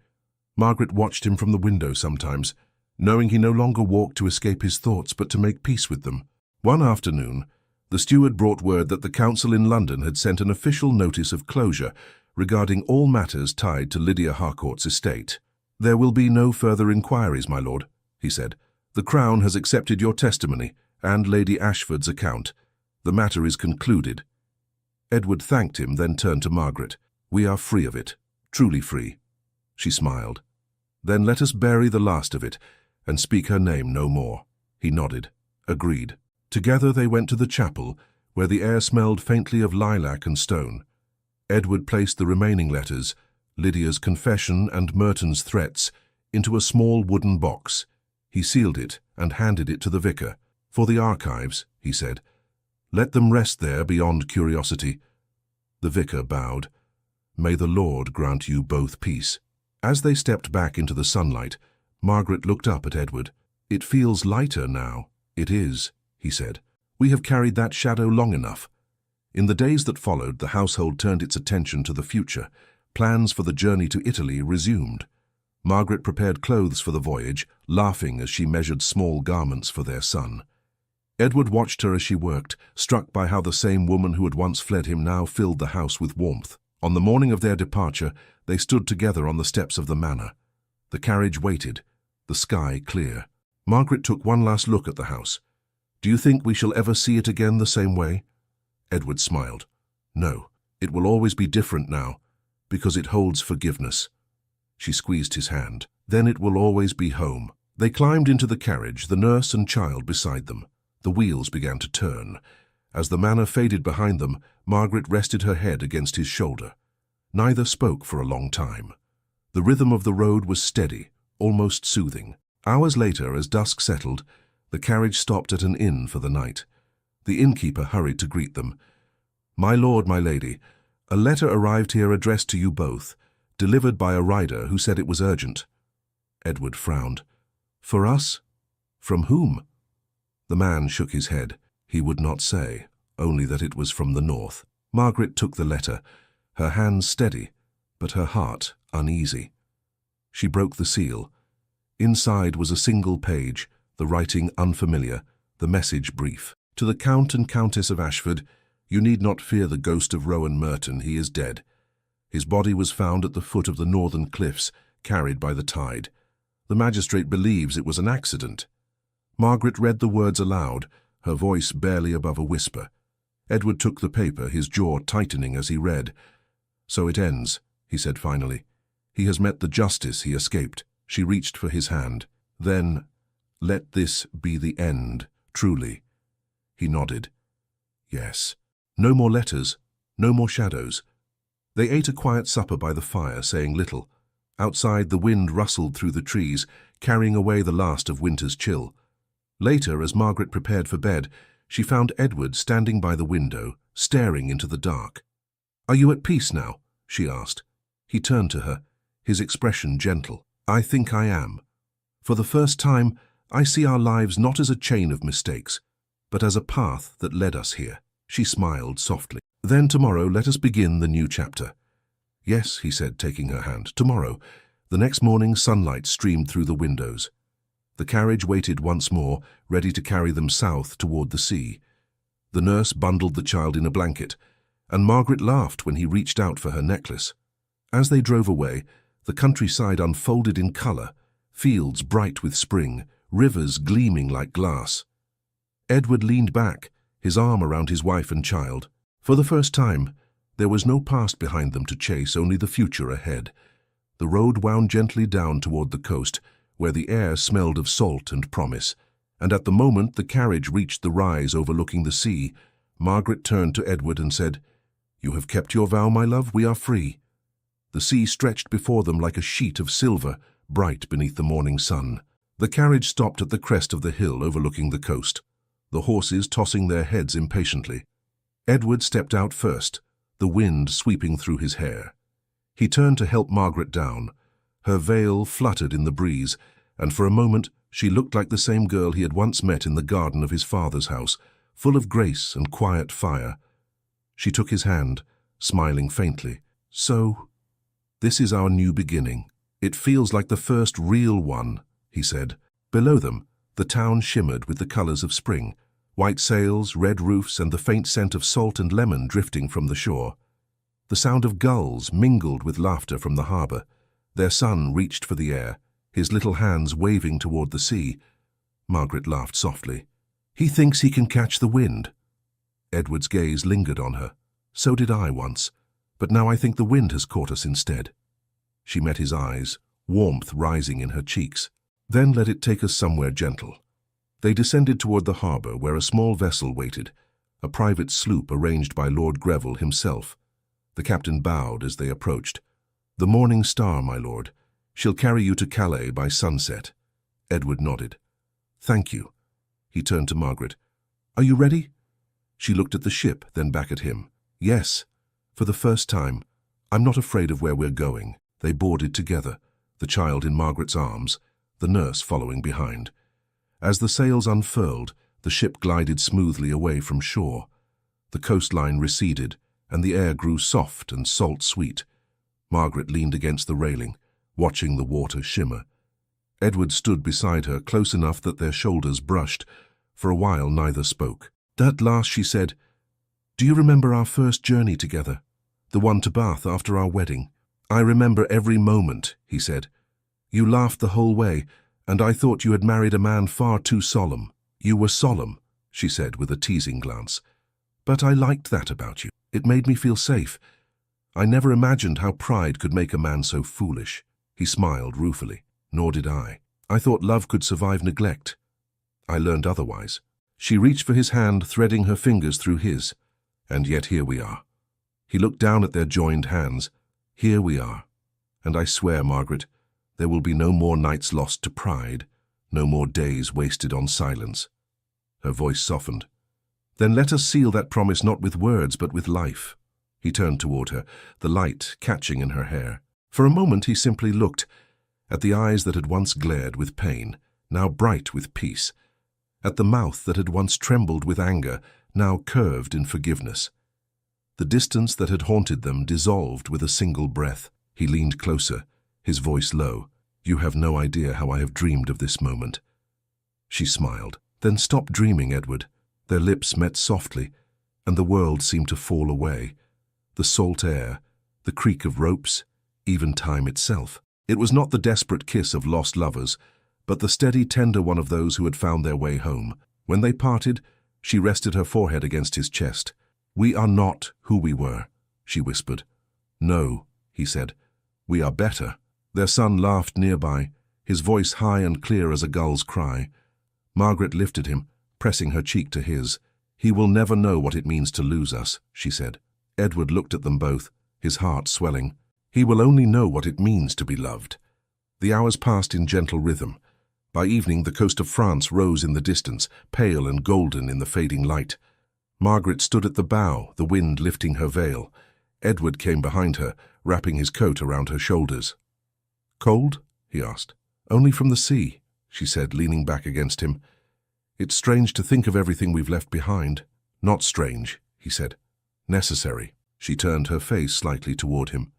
Margaret watched him from the window sometimes, knowing he no longer walked to escape his thoughts but to make peace with them. One afternoon, the steward brought word that the council in London had sent an official notice of closure regarding all matters tied to Lydia Harcourt's estate. There will be no further inquiries, my lord, he said. The Crown has accepted your testimony and Lady Ashford's account. The matter is concluded. Edward thanked him, then turned to Margaret. We are free of it, truly free. She smiled. Then let us bury the last of it and speak her name no more. He nodded. Agreed. Together they went to the chapel, where the air smelled faintly of lilac and stone. Edward placed the remaining letters, Lydia's confession and Merton's threats, into a small wooden box. He sealed it and handed it to the vicar. For the archives, he said. Let them rest there beyond curiosity. The vicar bowed. May the Lord grant you both peace. As they stepped back into the sunlight, Margaret looked up at Edward. It feels lighter now. It is, he said. We have carried that shadow long enough. In the days that followed, the household turned its attention to the future. Plans for the journey to Italy resumed. Margaret prepared clothes for the voyage, laughing as she measured small garments for their son. Edward watched her as she worked, struck by how the same woman who had once fled him now filled the house with warmth. On the morning of their departure, they stood together on the steps of the manor. The carriage waited, the sky clear. Margaret took one last look at the house. Do you think we shall ever see it again the same way? Edward smiled. No, it will always be different now, because it holds forgiveness. She squeezed his hand. Then it will always be home. They climbed into the carriage, the nurse and child beside them. The wheels began to turn. As the manor faded behind them, Margaret rested her head against his shoulder. Neither spoke for a long time. The rhythm of the road was steady, almost soothing. Hours later, as dusk settled, the carriage stopped at an inn for the night. The innkeeper hurried to greet them. My lord, my lady, a letter arrived here addressed to you both, delivered by a rider who said it was urgent. Edward frowned. For us? From whom? The man shook his head. He would not say, only that it was from the north. Margaret took the letter, her hands steady, but her heart uneasy. She broke the seal. Inside was a single page, the writing unfamiliar, the message brief. To the Count and Countess of Ashford, you need not fear the ghost of Rowan Merton. He is dead. His body was found at the foot of the northern cliffs, carried by the tide. The magistrate believes it was an accident. Margaret read the words aloud, her voice barely above a whisper. Edward took the paper, his jaw tightening as he read. So it ends, he said finally. He has met the justice he escaped. She reached for his hand. Then, let this be the end, truly. He nodded. Yes. No more letters, no more shadows. They ate a quiet supper by the fire, saying little. Outside, the wind rustled through the trees, carrying away the last of winter's chill. Later, as Margaret prepared for bed, she found Edward standing by the window, staring into the dark. Are you at peace now? She asked. He turned to her, his expression gentle. I think I am. For the first time, I see our lives not as a chain of mistakes, but as a path that led us here. She smiled softly. Then tomorrow let us begin the new chapter. Yes, he said, taking her hand. Tomorrow. The next morning sunlight streamed through the windows. The carriage waited once more, ready to carry them south toward the sea. The nurse bundled the child in a blanket, and Margaret laughed when he reached out for her necklace. As they drove away, the countryside unfolded in color, fields bright with spring, rivers gleaming like glass. Edward leaned back, his arm around his wife and child. For the first time, there was no past behind them to chase, only the future ahead. The road wound gently down toward the coast, where the air smelled of salt and promise. And at the moment the carriage reached the rise overlooking the sea, Margaret turned to Edward and said, "You have kept your vow, my love. We are free." The sea stretched before them like a sheet of silver, bright beneath the morning sun. The carriage stopped at the crest of the hill overlooking the coast, the horses tossing their heads impatiently. Edward stepped out first, the wind sweeping through his hair. He turned to help Margaret down. Her veil fluttered in the breeze, and for a moment she looked like the same girl he had once met in the garden of his father's house, full of grace and quiet fire. She took his hand, smiling faintly. "So, this is our new beginning. It feels like the first real one," he said. Below them, the town shimmered with the colors of spring, white sails, red roofs, and the faint scent of salt and lemon drifting from the shore. The sound of gulls mingled with laughter from the harbor. Their son reached for the air, his little hands waving toward the sea. Margaret laughed softly. "He thinks he can catch the wind." Edward's gaze lingered on her. "So did I once, but now I think the wind has caught us instead." She met his eyes, warmth rising in her cheeks. "Then let it take us somewhere gentle." They descended toward the harbor where a small vessel waited, a private sloop arranged by Lord Greville himself. The captain bowed as they approached. "The Morning Star, my lord. She'll carry you to Calais by sunset." Edward nodded. "Thank you." He turned to Margaret. "Are you ready?" She looked at the ship, then back at him. "Yes. For the first time, I'm not afraid of where we're going." They boarded together, the child in Margaret's arms, the nurse following behind. As the sails unfurled, the ship glided smoothly away from shore. The coastline receded, and the air grew soft and salt-sweet. Margaret leaned against the railing, watching the water shimmer. Edward stood beside her, close enough that their shoulders brushed. For a while neither spoke. At last she said, "Do you remember our first journey together? The one to Bath after our wedding?" "I remember every moment," he said. "You laughed the whole way, and I thought you had married a man far too solemn." "You were solemn," she said with a teasing glance. "But I liked that about you. It made me feel safe. I never imagined how pride could make a man so foolish." He smiled ruefully. "Nor did I. I thought love could survive neglect. I learned otherwise." She reached for his hand, threading her fingers through his. "And yet here we are." He looked down at their joined hands. "Here we are. And I swear, Margaret, there will be no more nights lost to pride, no more days wasted on silence." Her voice softened. "Then let us seal that promise not with words but with life." He turned toward her, the light catching in her hair. For a moment he simply looked, at the eyes that had once glared with pain, now bright with peace, at the mouth that had once trembled with anger, now curved in forgiveness. The distance that had haunted them dissolved with a single breath. He leaned closer, his voice low. "You have no idea how I have dreamed of this moment." She smiled. "Then stop dreaming, Edward." Their lips met softly, and the world seemed to fall away. The salt air, the creak of ropes, even time itself. It was not the desperate kiss of lost lovers, but the steady, tender one of those who had found their way home. When they parted, she rested her forehead against his chest. "We are not who we were," she whispered. "No," he said. "We are better." Their son laughed nearby, his voice high and clear as a gull's cry. Margaret lifted him, pressing her cheek to his. "He will never know what it means to lose us," she said. Edward looked at them both, his heart swelling. "He will only know what it means to be loved." The hours passed in gentle rhythm. By evening, the coast of France rose in the distance, pale and golden in the fading light. Margaret stood at the bow, the wind lifting her veil. Edward came behind her, wrapping his coat around her shoulders. "Cold?" he asked. "Only from the sea," she said, leaning back against him. "It's strange to think of everything we've left behind." "Not strange," he said. "Necessary." She turned her face slightly toward him.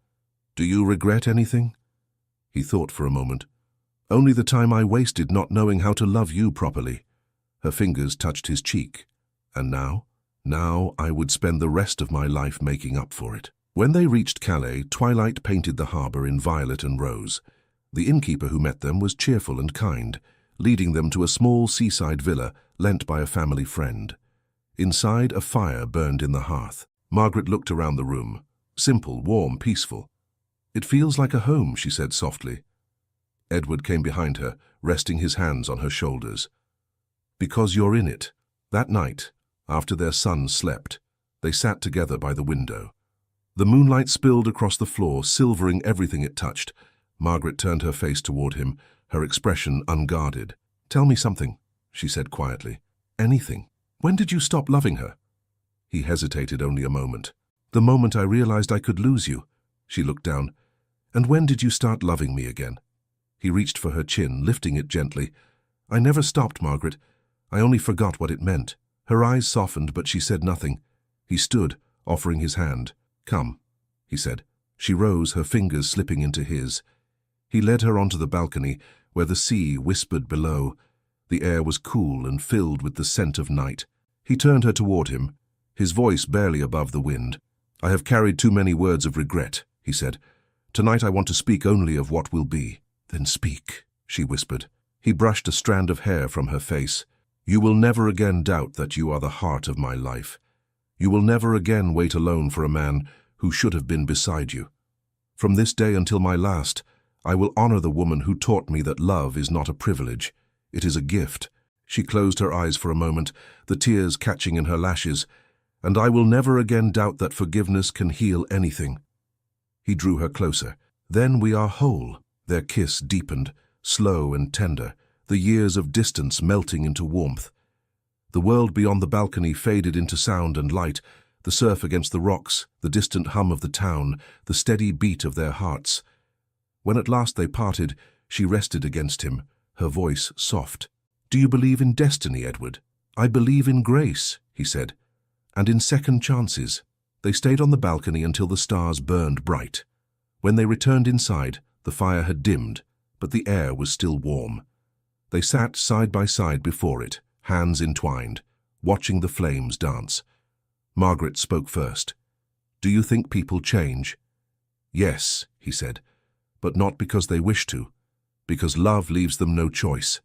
"Do you regret anything?" He thought for a moment. "Only the time I wasted not knowing how to love you properly." Her fingers touched his cheek. "And now?" "Now I would spend the rest of my life making up for it." When they reached Calais, twilight painted the harbor in violet and rose. The innkeeper who met them was cheerful and kind, leading them to a small seaside villa lent by a family friend. Inside, a fire burned in the hearth. Margaret looked around the room. Simple, warm, peaceful. "It feels like a home," she said softly. Edward came behind her, resting his hands on her shoulders. "Because you're in it." That night, after their son slept, they sat together by the window. The moonlight spilled across the floor, silvering everything it touched. Margaret turned her face toward him, her expression unguarded. "Tell me something," she said quietly. "Anything. When did you stop loving her?" He hesitated only a moment. "The moment I realized I could lose you." She looked down. "And when did you start loving me again?" He reached for her chin, lifting it gently. "I never stopped, Margaret. I only forgot what it meant." Her eyes softened, but she said nothing. He stood, offering his hand. "Come," he said. She rose, her fingers slipping into his. He led her onto the balcony, where the sea whispered below. The air was cool and filled with the scent of night. He turned her toward him, his voice barely above the wind. "I have carried too many words of regret," he said. "Tonight I want to speak only of what will be." "Then speak," she whispered. He brushed a strand of hair from her face. "You will never again doubt that you are the heart of my life. You will never again wait alone for a man who should have been beside you. From this day until my last, I will honor the woman who taught me that love is not a privilege. It is a gift." She closed her eyes for a moment, the tears catching in her lashes. "And I will never again doubt that forgiveness can heal anything." He drew her closer. "Then we are whole." Their kiss deepened, slow and tender, the years of distance melting into warmth. The world beyond the balcony faded into sound and light, the surf against the rocks, the distant hum of the town, the steady beat of their hearts. When at last they parted, she rested against him, her voice soft. "Do you believe in destiny, Edward?" "I believe in grace," he said, "and in second chances." They stayed on the balcony until the stars burned bright. When they returned inside, the fire had dimmed, but the air was still warm. They sat side by side before it, hands entwined, watching the flames dance. Margaret spoke first. "Do you think people change?" "Yes," he said, "but not because they wish to, because love leaves them no choice."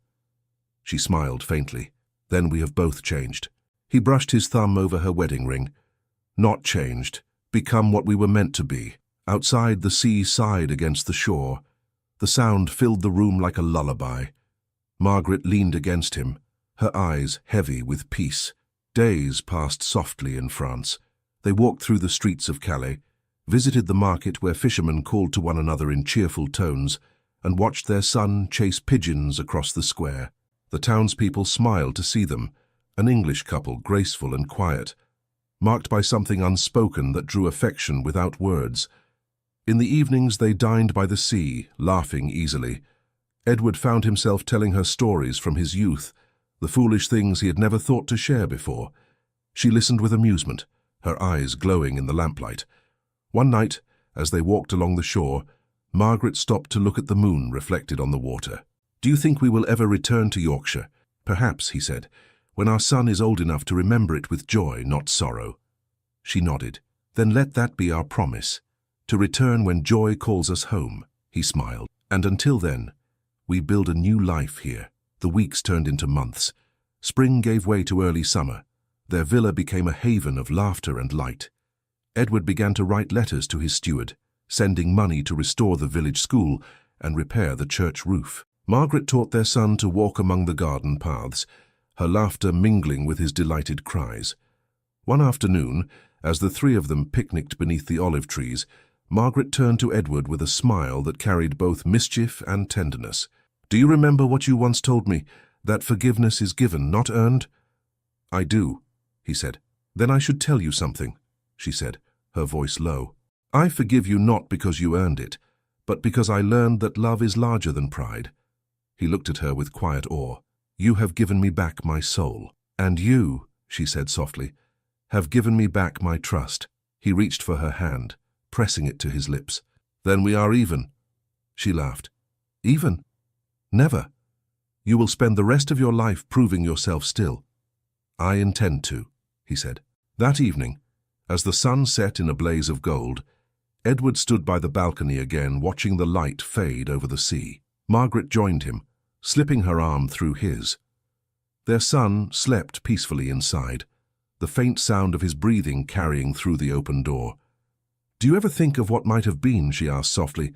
She smiled faintly. "Then we have both changed." He brushed his thumb over her wedding ring. "Not changed, become what we were meant to be." Outside, the sea sighed against the shore. The sound filled the room like a lullaby. Margaret leaned against him, her eyes heavy with peace. Days passed softly in France. They walked through the streets of Calais, visited the market where fishermen called to one another in cheerful tones, and watched their son chase pigeons across the square. The townspeople smiled to see them, an English couple, graceful and quiet, marked by something unspoken that drew affection without words. In the evenings they dined by the sea, laughing easily. Edward found himself telling her stories from his youth, the foolish things he had never thought to share before. She listened with amusement, her eyes glowing in the lamplight. One night, as they walked along the shore, Margaret stopped to look at the moon reflected on the water. "Do you think we will ever return to Yorkshire?" "Perhaps," he said, "when our son is old enough to remember it with joy, not sorrow." She nodded. "Then let that be our promise, to return when joy calls us home." He smiled. "And until then, we build a new life here." The weeks turned into months. Spring gave way to early summer. Their villa became a haven of laughter and light. Edward began to write letters to his steward, sending money to restore the village school and repair the church roof. Margaret taught their son to walk among the garden paths, her laughter mingling with his delighted cries. One afternoon, as the three of them picnicked beneath the olive trees, Margaret turned to Edward with a smile that carried both mischief and tenderness. "Do you remember what you once told me, that forgiveness is given, not earned?" "I do," he said. "Then I should tell you something," she said, her voice low. "I forgive you not because you earned it, but because I learned that love is larger than pride." He looked at her with quiet awe. "You have given me back my soul. And you," she said softly, "have given me back my trust." He reached for her hand, pressing it to his lips. "Then we are even." She laughed. "Even? Never. You will spend the rest of your life proving yourself still." "I intend to," he said. That evening, as the sun set in a blaze of gold, Edward stood by the balcony again, watching the light fade over the sea. Margaret joined him, slipping her arm through his. Their son slept peacefully inside, the faint sound of his breathing carrying through the open door. "Do you ever think of what might have been," she asked softly,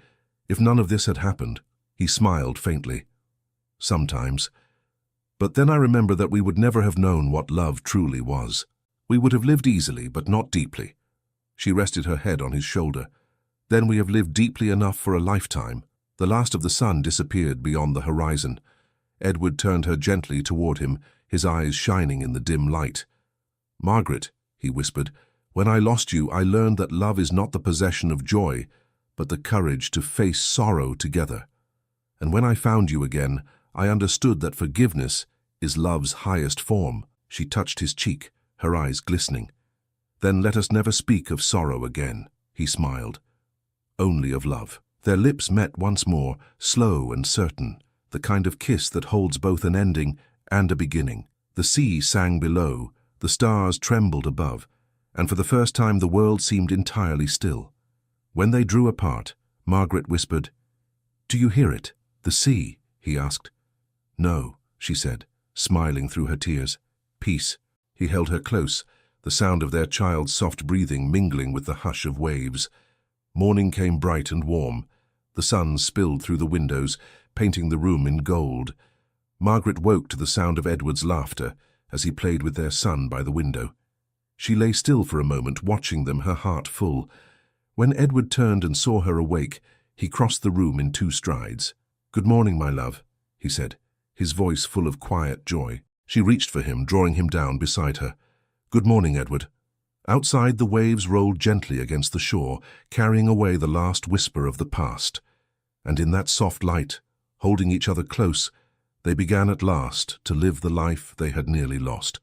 "if none of this had happened?" He smiled faintly. "Sometimes. But then I remember that we would never have known what love truly was. We would have lived easily, but not deeply." She rested her head on his shoulder. "Then we have lived deeply enough for a lifetime." The last of the sun disappeared beyond the horizon. Edward turned her gently toward him, his eyes shining in the dim light. "Margaret," he whispered, "when I lost you, I learned that love is not the possession of joy, but the courage to face sorrow together. And when I found you again, I understood that forgiveness is love's highest form." She touched his cheek, her eyes glistening. "Then let us never speak of sorrow again," he smiled. "Only of love." Their lips met once more, slow and certain, the kind of kiss that holds both an ending and a beginning. The sea sang below, the stars trembled above, and for the first time the world seemed entirely still. When they drew apart, Margaret whispered, "Do you hear it? The sea?" he asked. "No," she said, smiling through her tears. "Peace." He held her close, the sound of their child's soft breathing mingling with the hush of waves. Morning came bright and warm. The sun spilled through the windows, painting the room in gold. Margaret woke to the sound of Edward's laughter as he played with their son by the window. She lay still for a moment, watching them, her heart full. When Edward turned and saw her awake, he crossed the room in 2 strides. "Good morning, my love," he said, his voice full of quiet joy. She reached for him, drawing him down beside her. "Good morning, Edward." Outside, the waves rolled gently against the shore, carrying away the last whisper of the past. And in that soft light, holding each other close, they began at last to live the life they had nearly lost.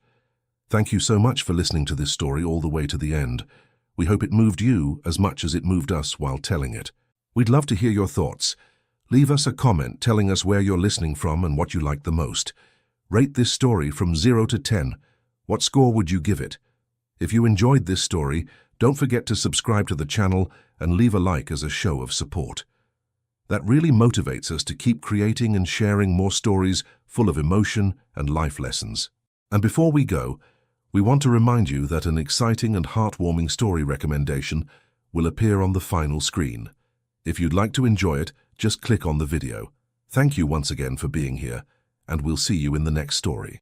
Thank you so much for listening to this story all the way to the end. We hope it moved you as much as it moved us while telling it. We'd love to hear your thoughts. Leave us a comment telling us where you're listening from and what you liked the most. Rate this story from 0 to 10. What score would you give it? If you enjoyed this story, don't forget to subscribe to the channel and leave a like as a show of support. That really motivates us to keep creating and sharing more stories full of emotion and life lessons. And before we go, we want to remind you that an exciting and heartwarming story recommendation will appear on the final screen. If you'd like to enjoy it, just click on the video. Thank you once again for being here, and we'll see you in the next story.